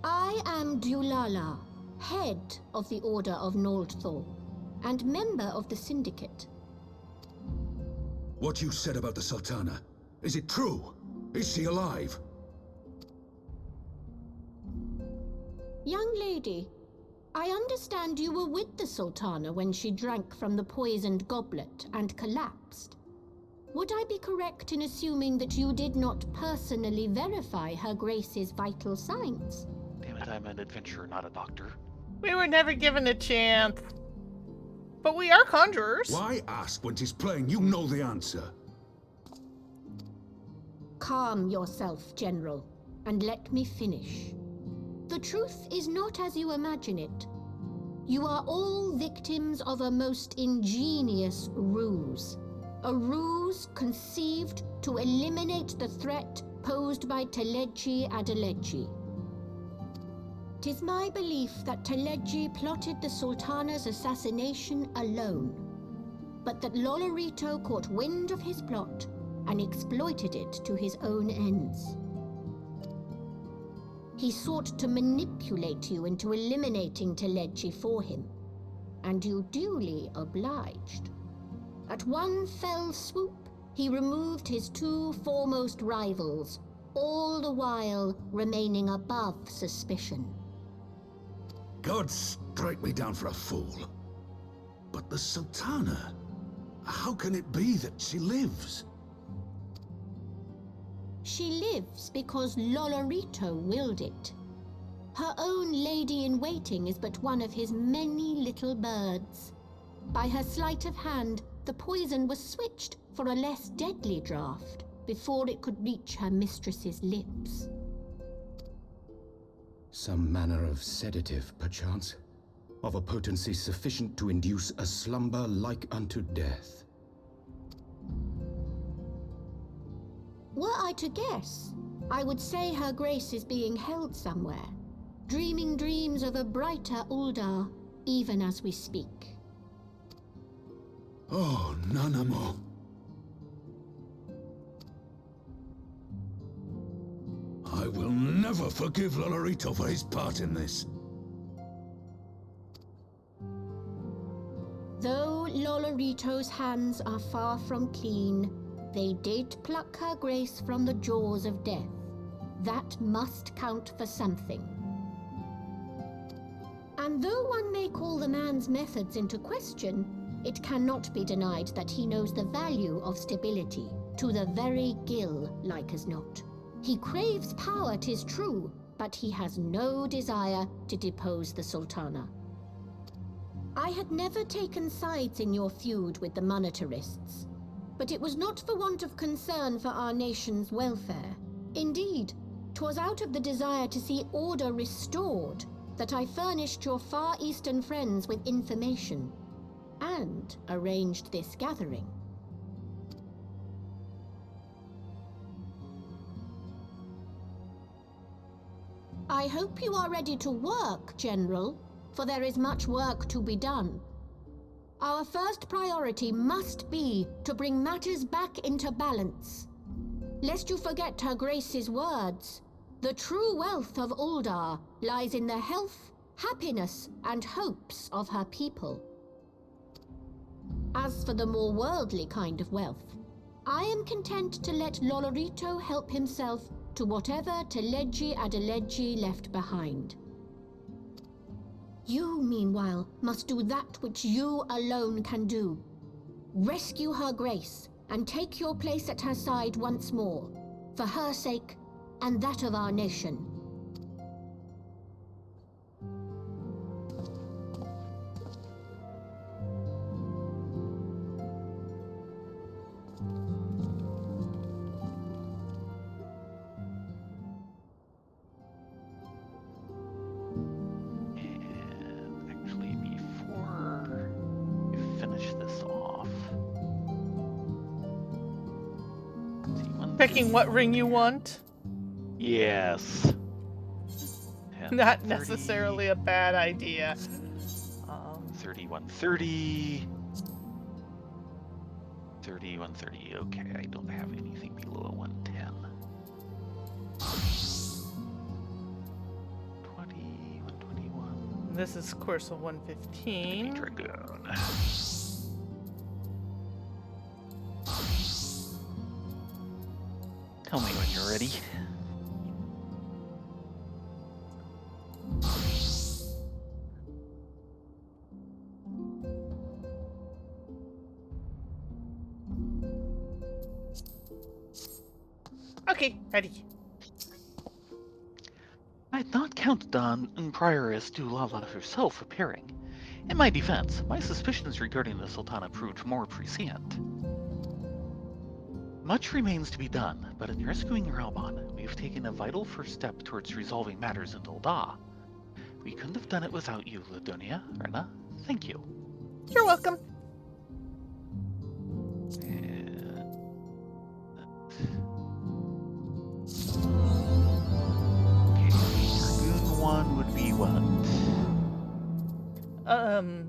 I am Dulala, head of the Order of Noldthor, and member of the Syndicate. What you said about the Sultana, is it true? Is she alive? Young lady, I understand you were with the Sultana when she drank from the poisoned goblet and collapsed. Would I be correct in assuming that you did not personally verify Her Grace's vital signs? Damn it, I'm an adventurer, not a doctor. We were never given a chance. But we are conjurers. Why ask when 'tis plain you know the answer? Calm yourself, General, and let me finish. The truth is not as you imagine it. You are all victims of a most ingenious ruse. A ruse conceived to eliminate the threat posed by Teleji Adeleji. 'Tis my belief that Teleji plotted the Sultana's assassination alone, but that Lolorito caught wind of his plot and exploited it to his own ends. He sought to manipulate you into eliminating Teleji for him, and you duly obliged. At one fell swoop, he removed his two foremost rivals, all the while remaining above suspicion. God strike me down for a fool. But the Sultana, how can it be that she lives? She lives because Lolorito willed it. Her own lady-in-waiting is but one of his many little birds. By her sleight of hand, the poison was switched for a less deadly draught before it could reach her mistress's lips. Some manner of sedative, perchance? Of a potency sufficient to induce a slumber like unto death. Were I to guess, I would say Her Grace is being held somewhere, dreaming dreams of a brighter Uldar, even as we speak. Oh, Nanamo. I will never forgive Lolorito for his part in this. Though Lolorito's hands are far from clean, they did pluck Her Grace from the jaws of death. That must count for something. And though one may call the man's methods into question, it cannot be denied that he knows the value of stability, to the very gill, like as not. He craves power, 'tis true, but he has no desire to depose the Sultana. I had never taken sides in your feud with the monetarists, but it was not for want of concern for our nation's welfare. Indeed, 'twas out of the desire to see order restored that I furnished your Far Eastern friends with information, and arranged this gathering. I hope you are ready to work, General, for there is much work to be done. Our first priority must be to bring matters back into balance. Lest you forget Her Grace's words, the true wealth of Uldar lies in the health, happiness, and hopes of her people. As for the more worldly kind of wealth, I am content to let Lolorito help himself to whatever Teleji Adeleji left behind. You, meanwhile, must do that which you alone can do. Rescue Her Grace and take your place at her side once more, for her sake and that of our nation. And actually, before we finish this off, Picking what ring you want? Yes. 10, Not 30, necessarily a bad idea. 3130. 3130. Okay, I don't have anything below a 110. 20, 121. This is course of 115. Dragoon. Tell me when you're ready. Okay, ready. I had not counted on Prioress Dulala herself appearing. In my defense, my suspicions regarding the Sultana proved more prescient. Much remains to be done, but in rescuing Hareband, we have taken a vital first step towards resolving matters in Ul'dah. We couldn't have done it without you, Ladonia. Rena, thank you. You're welcome. Okay, Dragoon 1 would be what?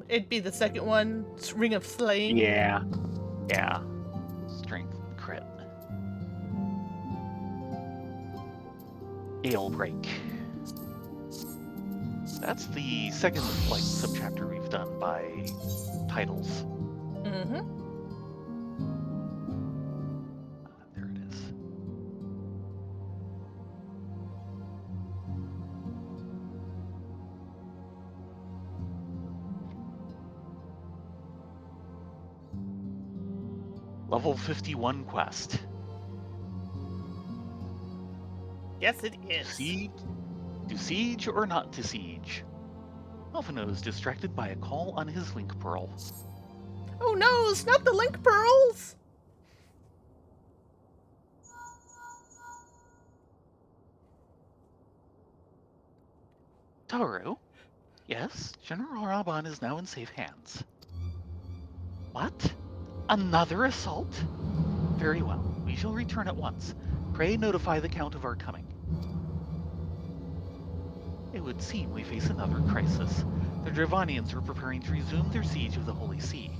It'd be the second one, Ring of Slaying. Yeah. Strength crit. Ale Break. That's the second, subchapter we've done by titles. Mm-hmm. There it is. Level 51 quest. Yes, it is. To siege or not to siege? Alphino is distracted by a call on his link pearl. Oh no, it's not the link pearls! Taru? Yes, General Hareband is now in safe hands. What? Another assault? Very well, we shall return at once. Pray notify the Count of our coming. It would seem we face another crisis. The Dravanians are preparing to resume their siege of the Holy See.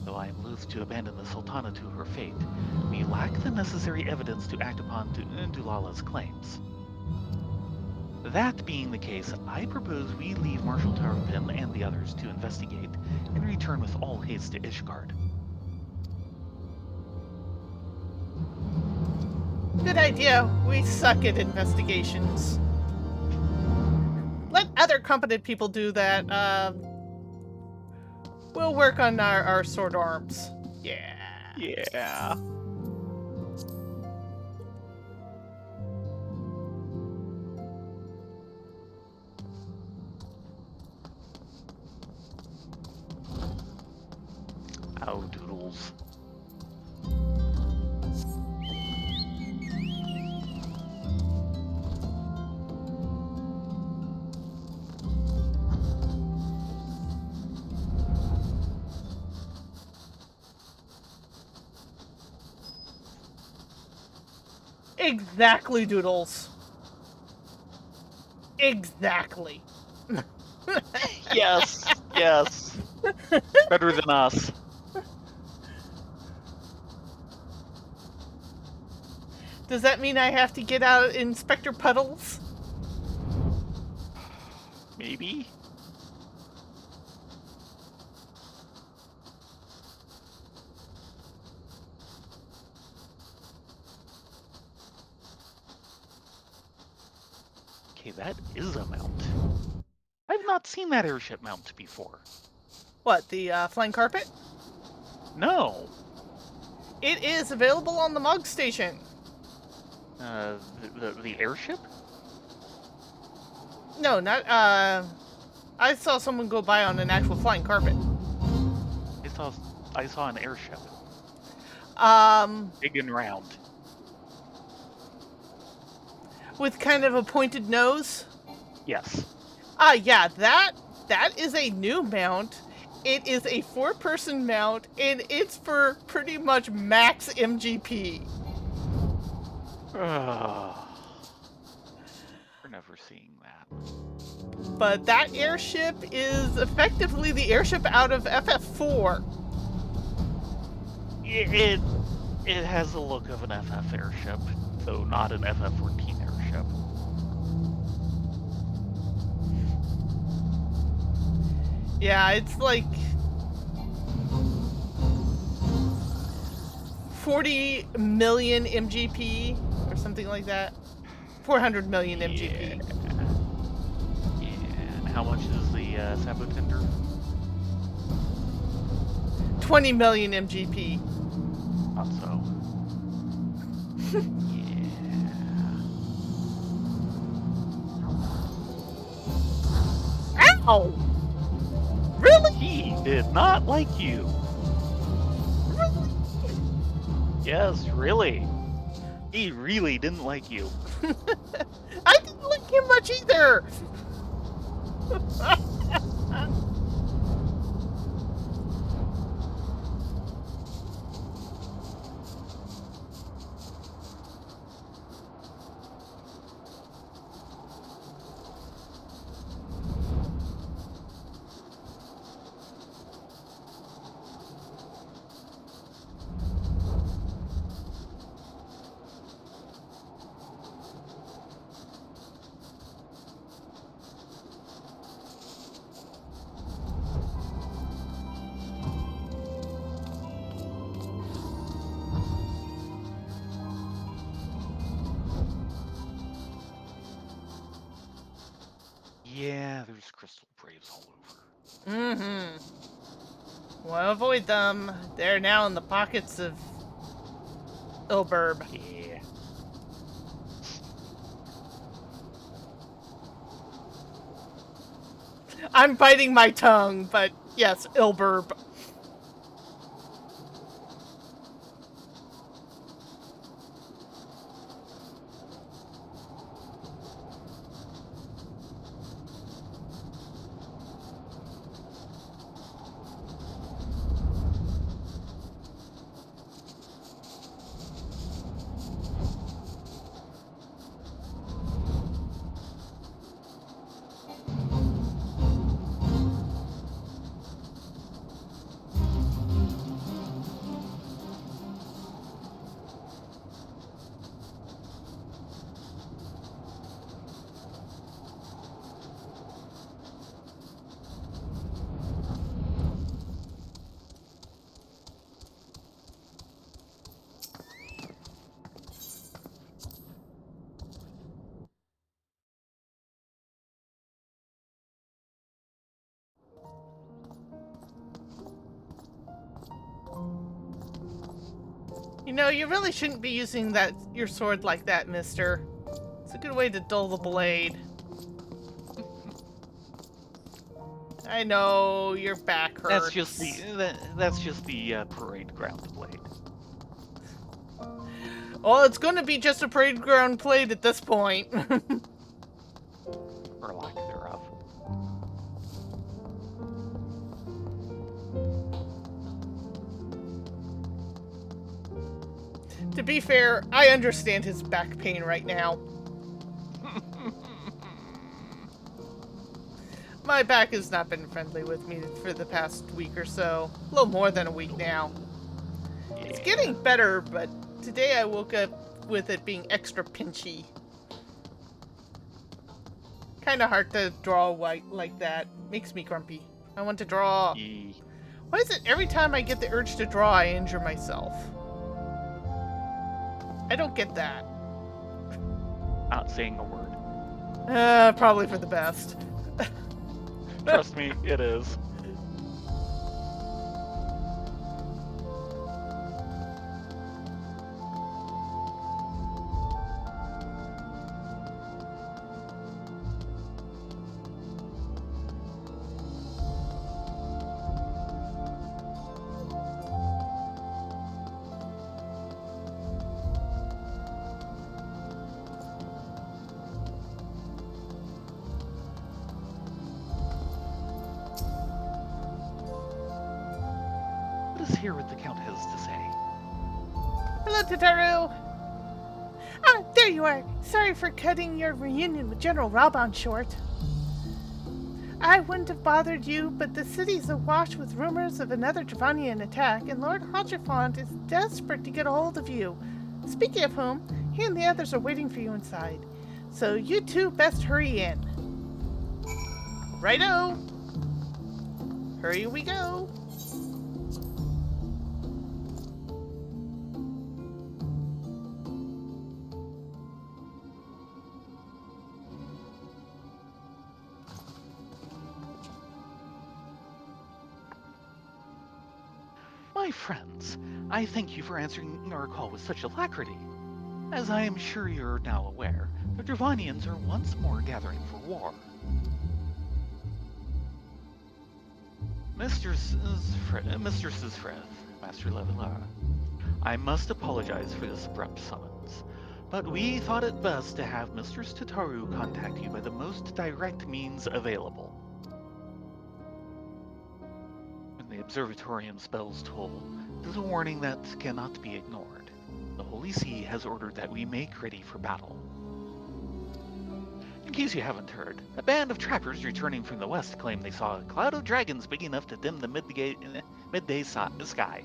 Though I am loath to abandon the Sultana to her fate, we lack the necessary evidence to act upon Dulala's claims. That being the case, I propose we leave Marshal Hareband and the others to investigate and return with all haste to Ishgard. Good idea. We suck at investigations. Let other competent people do that. We'll work on our sword arms. Yeah. Yeah. Oh, doodles. Exactly, Doodles. Exactly. Yes, yes. Better than us. Does that mean I have to get out Inspector Puddles? Maybe? Okay, that is a mount. I've not seen that airship mount before. What, the flying carpet? No. It is available on the Mog Station. The airship? No, not, I saw someone go by on an actual flying carpet. I saw an airship. Big and round. With kind of a pointed nose? Yes. Yeah, that is a new mount. It is a 4-person mount, and it's for pretty much max MGP. We're never seeing that. But that airship is effectively the airship out of FF4. It has the look of an FF airship, though not an FF14 airship. Yeah, it's like 40 million MGP or something like that. 400 million MGP. Yeah. And how much is the Sabu Tender? 20 million MGP. Not so. Yeah. Ow! Really? He did not like you. Yes, really. He really didn't like you. I didn't like him much either. Yeah, there's crystal braves all over. Mm-hmm. Well, avoid them. They're now in the pockets of Ilburb. Yeah. I'm biting my tongue, but yes, Ilburb. You know, you really shouldn't be using your sword like that, mister. It's a good way to dull the blade. I know, your back hurts. That's just the parade ground blade. Well, it's going to be just a parade ground blade at this point. Or lack thereof. To be fair, I understand his back pain right now. My back has not been friendly with me for the past week or so. A little more than a week now. Yeah. It's getting better, but today I woke up with it being extra pinchy. Kinda hard to draw white like that. Makes me grumpy. I want to draw. Why is it every time I get the urge to draw, I injure myself? I don't get that. Not saying a word. Probably for the best. Trust me, it is. Let us hear what the Count has to say. Hello, Tataru. There you are. Sorry for cutting your reunion with General Hareband short. I wouldn't have bothered you, but the city's awash with rumors of another Dravanian attack, and Lord Hodgefont is desperate to get a hold of you. Speaking of whom, he and the others are waiting for you inside. So you two best hurry in. Righto! Hurry we go! My friends, I thank you for answering our call with such alacrity. As I am sure you're now aware, the Dravanians are once more gathering for war. Mistresses Frith, Master Levelar, I must apologize for this abrupt summons, but we thought it best to have Mistress Tataru contact you by the most direct means available. When the Observatorium's bells toll, it is a warning that cannot be ignored. The Holy See has ordered that we make ready for battle. In case you haven't heard, a band of trappers returning from the west claim they saw a cloud of dragons big enough to dim the midday sky.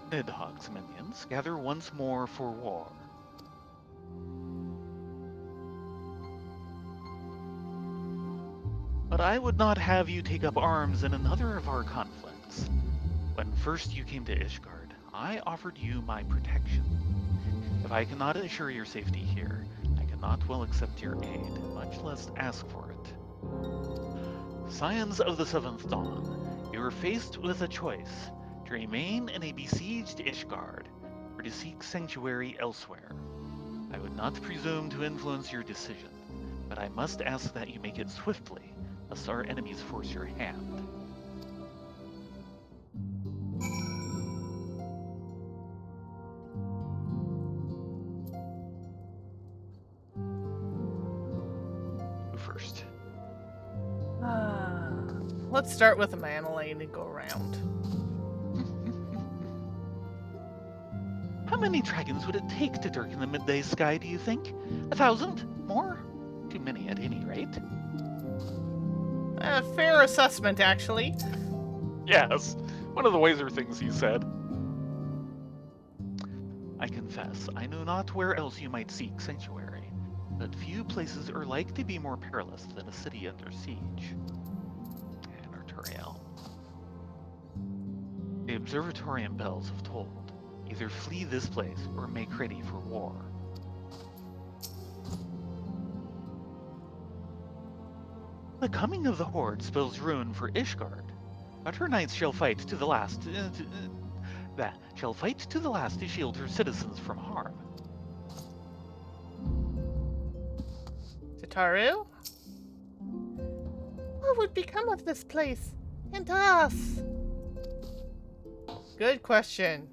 Nidhogg's minions gather once more for war. But I would not have you take up arms in another of our conflicts. When first you came to Ishgard, I offered you my protection. If I cannot assure your safety here, I cannot well accept your aid, much less ask for it. Scions of the Seventh Dawn, you are faced with a choice: to remain in a besieged Ishgard, or to seek sanctuary elsewhere. I would not presume to influence your decision, but I must ask that you make it swiftly, lest our enemies force your hand. First. Let's start with a mana lane and go around. How many dragons would it take to darken the midday sky, do you think? 1,000? More? Too many at any rate. A fair assessment, actually. Yes, one of the wiser things he said. I confess, I know not where else you might seek sanctuary, but few places are like to be more perilous than a city under siege. And Arturiel. The Observatorium bells have tolled. Either flee this place or make ready for war. The coming of the Horde spells ruin for Ishgard, but her knights shall fight to the last. Shall fight to the last to shield her citizens from harm. Tataru? What would become of this place? And us? Good question.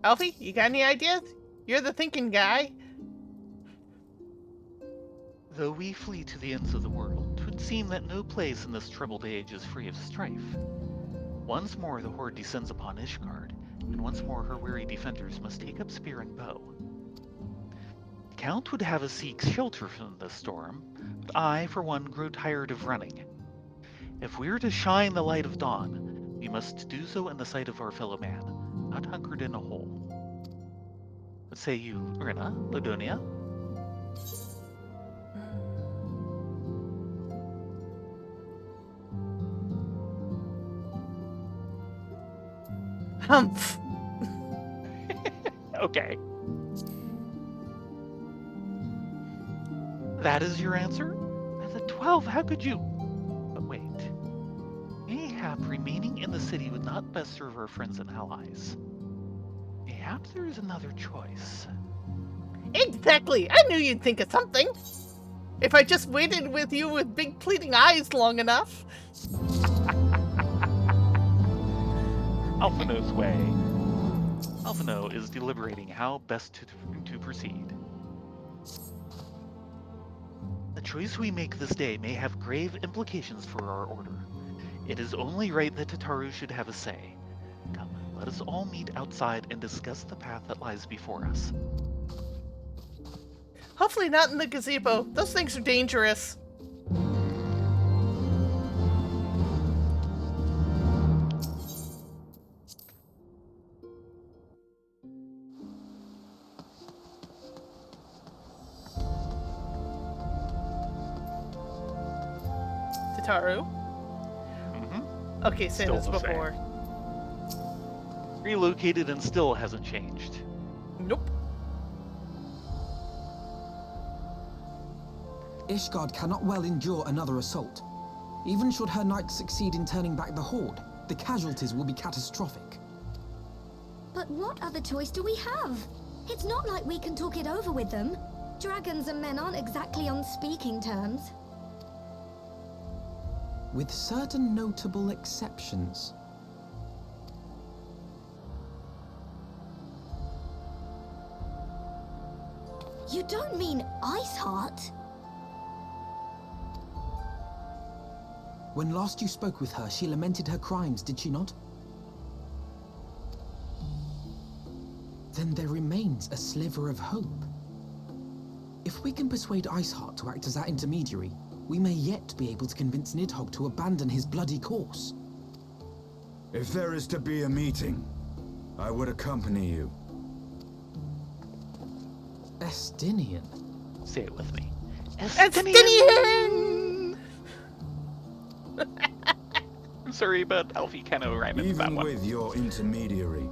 Alfie, you got any ideas? You're the thinking guy. Though we flee to the ends of the world, 'twould seem that no place in this troubled age is free of strife. Once more the Horde descends upon Ishgard, and once more her weary defenders must take up spear and bow. The Count would have us seek shelter from the storm, but I, for one, grow tired of running. If we're to shine the light of dawn, we must do so in the sight of our fellow man, not hunkered in a hole. What say you, Rina, Ladonia? Humph. Okay. That is your answer? At the 12, how could you? But wait. Mayhap remaining in the city would not best serve our friends and allies. Mayhap there is another choice. Exactly. I knew you'd think of something. If I just waited with you with big pleading eyes long enough. Alphino's way. Alphino is deliberating how best to proceed. The choice we make this day may have grave implications for our order. It is only right that Tataru should have a say. Come, let us all meet outside and discuss the path that lies before us. Hopefully not in the gazebo. Those things are dangerous. Tataru? Mm-hmm. Okay, same Still as the same. before. Relocated and still hasn't changed. Nope. Ishgard cannot well endure another assault. Even should her knights succeed in turning back the Horde, the casualties will be catastrophic. But what other choice do we have? It's not like we can talk it over with them. Dragons and men aren't exactly on speaking terms. With certain notable exceptions. You don't mean Iceheart? When last you spoke with her, she lamented her crimes, did she not? Then there remains a sliver of hope. If we can persuade Iceheart to act as our intermediary, we may yet be able to convince Nidhogg to abandon his bloody course. If there is to be a meeting, I would accompany you. Estinian. Say it with me. Estinian! I'm sorry, but Alfie kind of rhymed into that Even one. with your intermediary,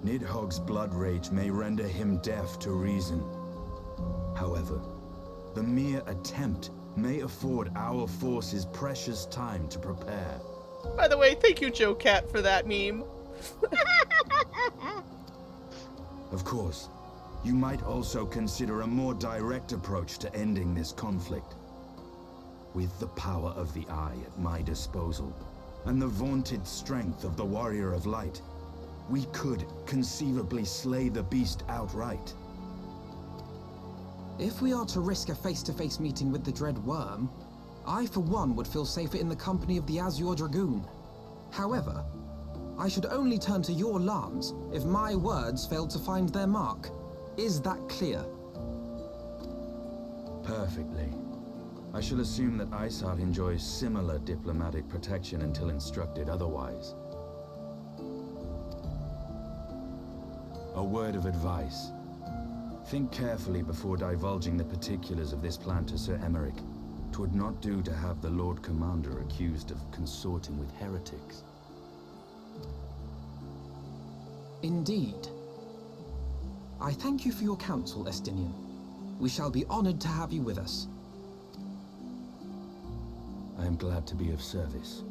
Nidhogg's blood rage may render him deaf to reason. However, the mere attempt may afford our forces precious time to prepare. By the way, thank you, Joe Cat, for that meme. Of course, you might also consider a more direct approach to ending this conflict. With the power of the Eye at my disposal, and the vaunted strength of the Warrior of Light, we could conceivably slay the beast outright. If we are to risk a face-to-face meeting with the Dread Worm, I for one would feel safer in the company of the Azure Dragoon. However, I should only turn to your lance if my words failed to find their mark. Is that clear? Perfectly. I shall assume that Iceheart enjoys similar diplomatic protection until instructed otherwise. A word of advice. Think carefully before divulging the particulars of this plan to Sir Emmerich. 'Twould not do to have the Lord Commander accused of consorting with heretics. Indeed. I thank you for your counsel, Estinian. We shall be honored to have you with us. I am glad to be of service.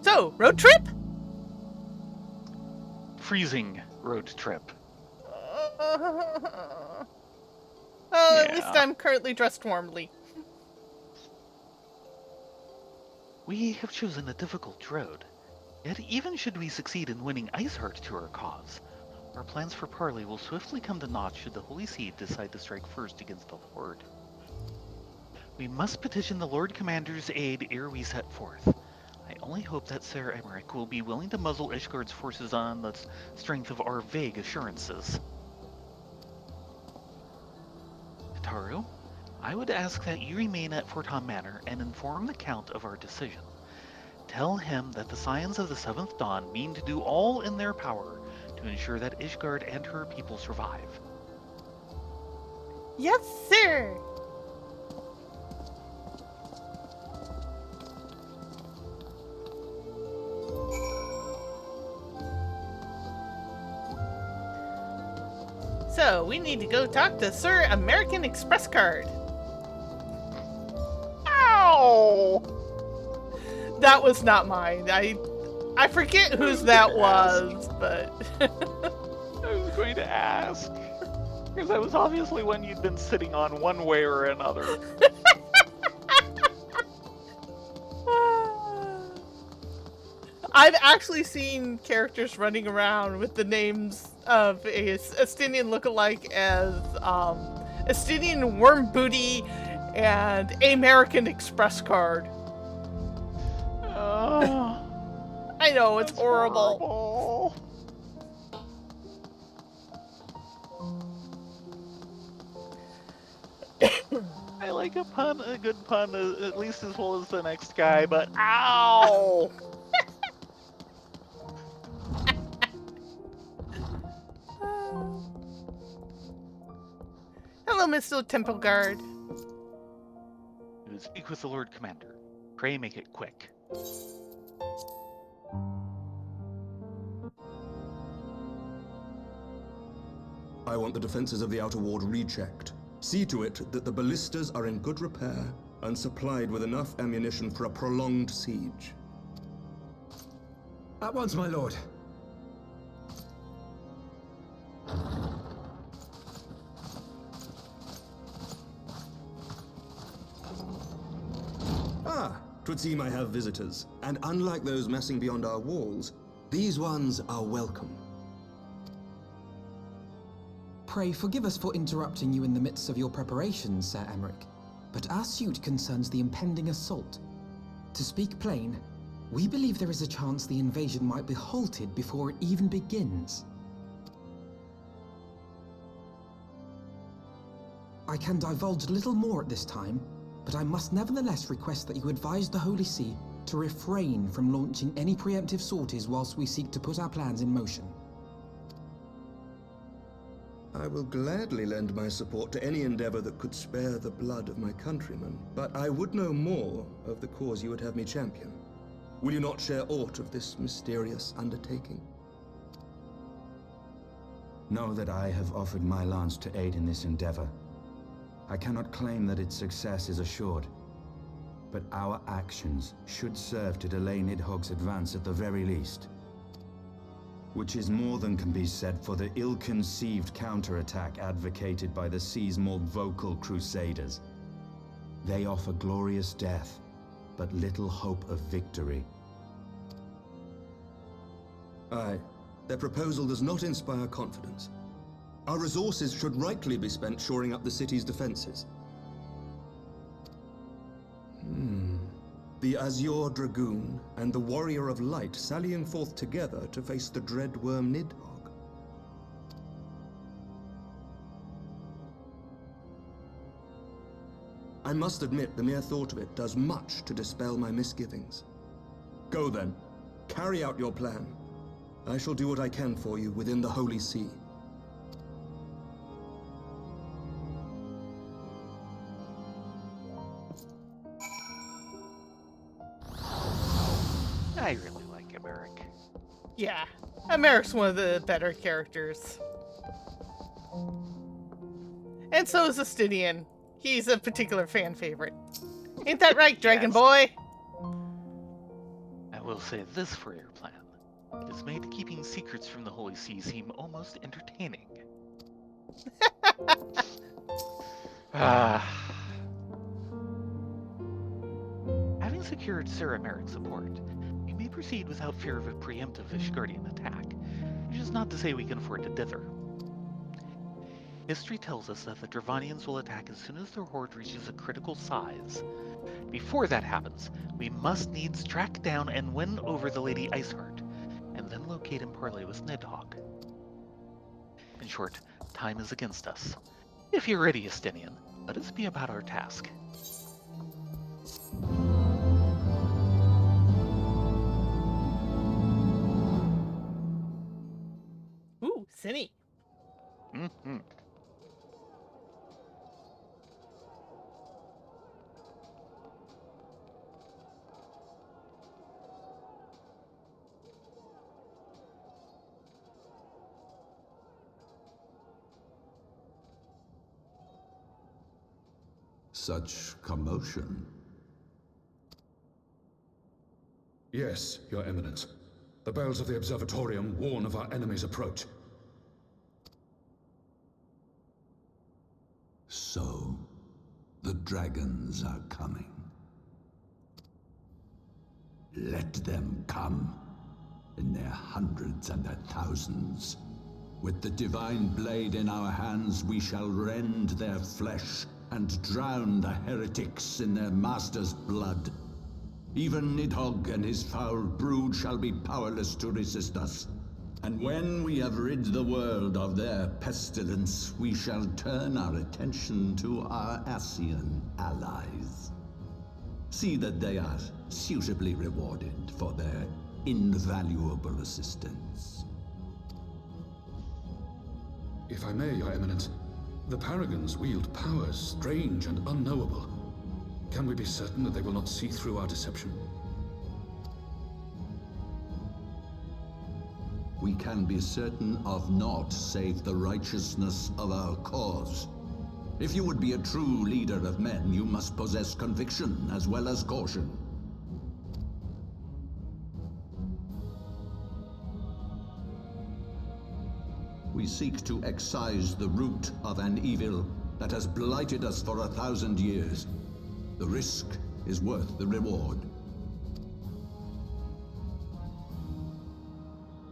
So, road trip? Freezing road trip. Well, at least Yeah. I'm currently dressed warmly. We have chosen a difficult road. Yet even should we succeed in winning Iceheart to our cause, our plans for parley will swiftly come to naught should the Holy See decide to strike first against the Horde. We must petition the Lord Commander's aid ere we set forth. I only hope that Sir Emmerich will be willing to muzzle Ishgard's forces on the strength of our vague assurances. Taru, I would ask that you remain at Forton Manor and inform the Count of our decision. Tell him that the Scions of the Seventh Dawn mean to do all in their power to ensure that Ishgard and her people survive. Yes, sir! So, we need to go talk to Sir American Express Card. Ow! That was not mine. I forget whose that was, but... I was going to ask. Because that was obviously one you'd been sitting on one way or another. I've actually seen characters running around with the names of a Estinian lookalike as Estinian Worm Booty and American Express Card. I know, it's That's horrible. horrible. I like a pun, a good pun, at least as well as the next guy, but ow! Hello, Mr. Temple Guard. You speak with the Lord Commander. Pray make it quick. I want the defenses of the outer ward rechecked. See to it that the ballistas are in good repair and supplied with enough ammunition for a prolonged siege. At once, my lord. Ah, 'twould seem I have visitors. And unlike those messing beyond our walls, these ones are welcome. Pray forgive us for interrupting you in the midst of your preparations, Sir Emmerich, but our suit concerns the impending assault. To speak plain, we believe there is a chance the invasion might be halted before it even begins. I can divulge little more at this time, but I must nevertheless request that you advise the Holy See to refrain from launching any preemptive sorties whilst we seek to put our plans in motion. I will gladly lend my support to any endeavor that could spare the blood of my countrymen, but I would know more of the cause you would have me champion. Will you not share aught of this mysterious undertaking? Know that I have offered my lance to aid in this endeavor. I cannot claim that its success is assured, but our actions should serve to delay Nidhogg's advance at the very least. Which is more than can be said for the ill-conceived counterattack advocated by the sea's more vocal crusaders. They offer glorious death, but little hope of victory. Aye, their proposal does not inspire confidence. Our resources should rightly be spent shoring up the city's defenses. The Azure Dragoon and the Warrior of Light sallying forth together to face the dread worm Nidhogg. I must admit the mere thought of it does much to dispel my misgivings. Go then, carry out your plan. I shall do what I can for you within the Holy See. I really like Emmerich. Yeah, Emeric's one of the better characters. And so is Justinian. He's a particular fan favorite. Ain't that right, Dragon Yes. Boy? I will say this for your plan. It has made keeping secrets from the Holy See seem almost entertaining. Having secured Sir Emmerich's support, we may proceed without fear of a preemptive Ishgardian attack, which is not to say we can afford to dither. History tells us that the Dravanians will attack as soon as their horde reaches a critical size. Before that happens, we must needs track down and win over the Lady Iceheart, and then locate and parley with Nidhogg. In short, time is against us. If you're ready, Justinian, let us be about our task. Ooh, Cinny. Mm-hmm. Such commotion. Yes, Your Eminence. The bells of the Observatorium warn of our enemy's approach. So, the dragons are coming. Let them come, in their hundreds and their thousands. With the divine blade in our hands, we shall rend their flesh and drown the heretics in their master's blood. Even Nidhogg and his foul brood shall be powerless to resist us. And when we have rid the world of their pestilence, we shall turn our attention to our Ascian allies. See that they are suitably rewarded for their invaluable assistance. If I may, Your Eminence, the Paragons wield powers strange and unknowable. Can we be certain that they will not see through our deception? We can be certain of naught save the righteousness of our cause. If you would be a true leader of men, you must possess conviction as well as caution. We seek to excise the root of an evil that has blighted us for 1,000 years. The risk is worth the reward.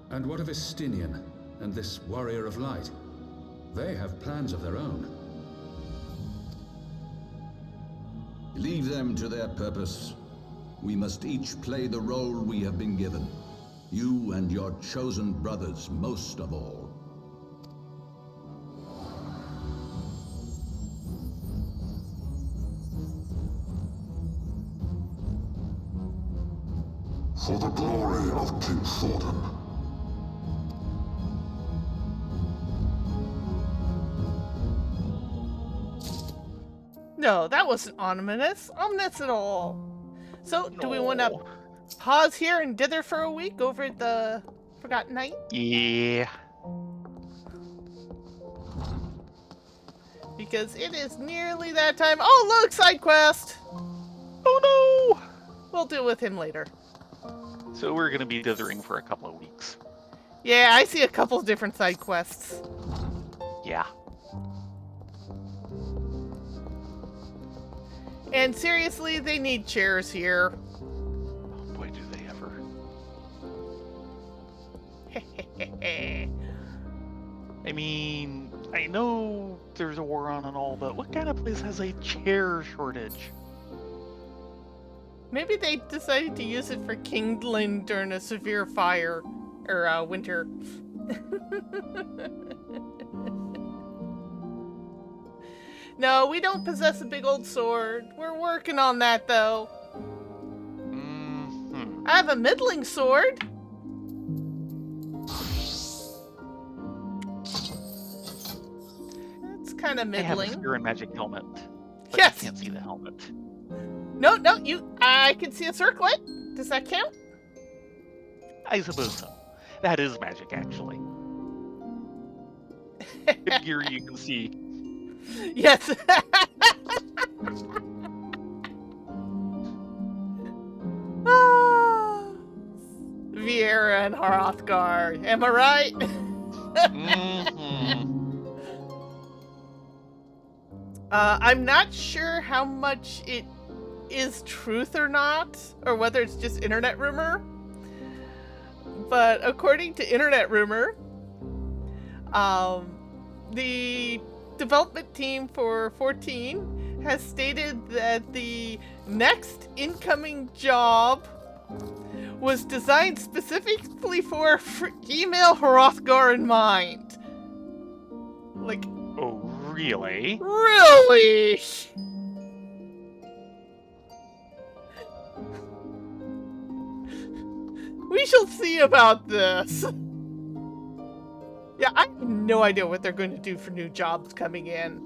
And what of Estinian and this Warrior of Light? They have plans of their own. Leave them to their purpose. We must each play the role we have been given. You and your chosen brothers most of all. For the glory of King Thornton. No, that wasn't ominous. Ominous at all. So, do we want to pause here and dither for a week over at the Forgotten Night? Yeah. Because it is nearly that time. Oh, look, side quest! Oh no! We'll deal with him later. So we're gonna be dithering for a couple of weeks. Yeah, I see a couple of different side quests. Yeah. And seriously, they need chairs here. Oh boy, do they ever. I mean, I know there's a war on and all, but what kind of place has a chair shortage? Maybe they decided to use it for kindling during a severe fire or winter. No, we don't possess a big old sword. We're working on that, though. Mm-hmm. I have a middling sword. It's kind of I have a middling. spear and magic helmet. But Yes. You can't see the helmet. No, I can see a circlet. Does that count? I suppose so. That is magic, actually. Good gear you can see. Yes. Vieira and Hrothgar. Am I right? Mm-hmm. I'm not sure how much it is truth or not, or whether it's just internet rumor. But according to internet rumor, the development team for 14 has stated that the next incoming job was designed specifically for female Hrothgar in mind. Like, Oh, really? really? We shall see about this. Yeah, I have no idea what they're going to do for new jobs coming in.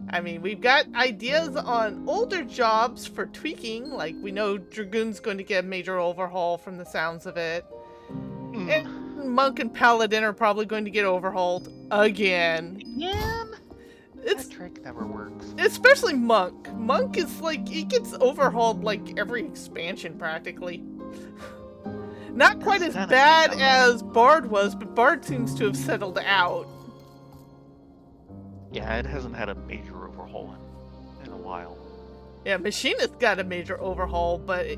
I mean, we've got ideas on older jobs for tweaking, like we know Dragoon's going to get a major overhaul from the sounds of it. And Monk and Paladin are probably going to get overhauled again. Yeah. It's That trick never works. especially Monk. Monk is like, he gets overhauled like every expansion practically. Not quite as That's bad kinda as Bard was, but Bard seems to have settled out. Yeah, it hasn't had a major overhaul in a while. Yeah, Machinist got a major overhaul, but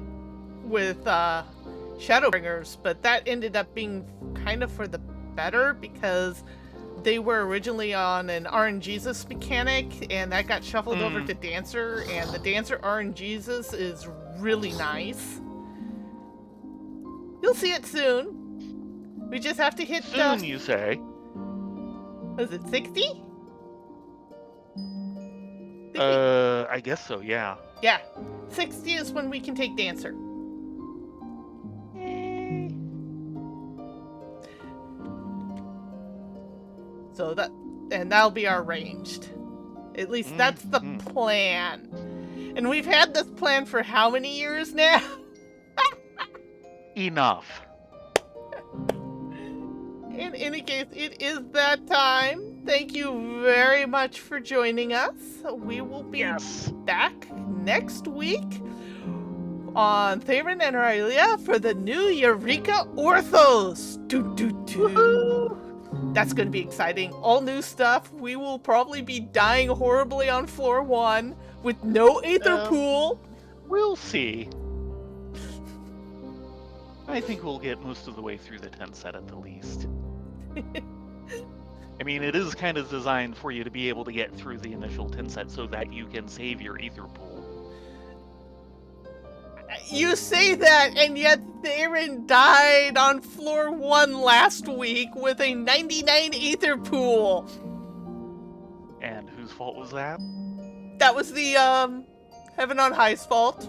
with Shadowbringers, but that ended up being kind of for the better because they were originally on an RNGesus mechanic, and that got shuffled over to Dancer, and the Dancer RNGesus is really nice. You'll see it soon. We just have to hit... Soon, you say? Was it 60? I guess so, yeah. Yeah. 60 is when we can take Dancer. So that'll be our ranged. At least that's the plan. And we've had this plan for how many years now? Enough. In any case, it is that time. Thank you very much for joining us. We will be back next week on Theron and Aurelia for the new Eureka Orthos. That's going to be exciting. All new stuff. We will probably be dying horribly on floor 1 with no Aether Pool. We'll see. I think we'll get most of the way through the 10 set at the least. I mean, it is kind of designed for you to be able to get through the initial 10 set so that you can save your Aether Pool. You say that, and yet Theron died on floor 1 last week with a 99 Aether Pool. And whose fault was that? That was the, Heaven on High's fault.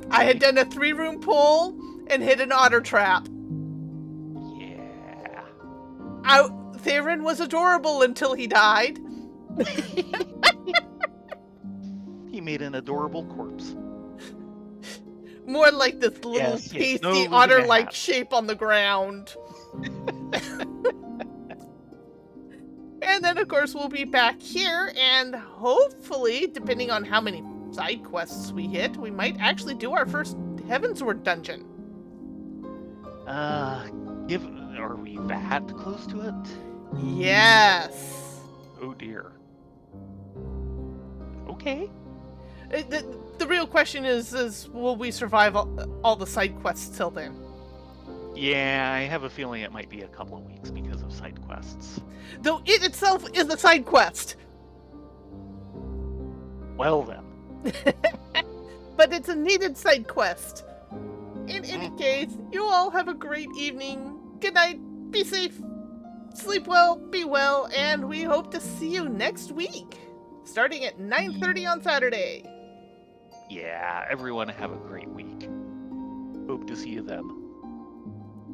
I had done a 3-room pull and hit an otter trap. Yeah. Theron was adorable until he died. He made an adorable corpse. More like this little pasty otter-like shape on the ground. And then, of course, we'll be back here, and hopefully, depending on how many side quests we hit, we might actually do our first Heavensward dungeon. Are we that close to it? Yes. Oh dear. Okay. The real question is will we survive all the side quests till then? Yeah, I have a feeling it might be a couple of weeks because of side quests. Though it itself is a side quest. Well then. But it's a needed side quest. In any case, you all have a great evening. Good night. Be safe. Sleep well. Be well. And we hope to see you next week. Starting at 9:30 on Saturday. Yeah, everyone have a great week. Hope to see you then.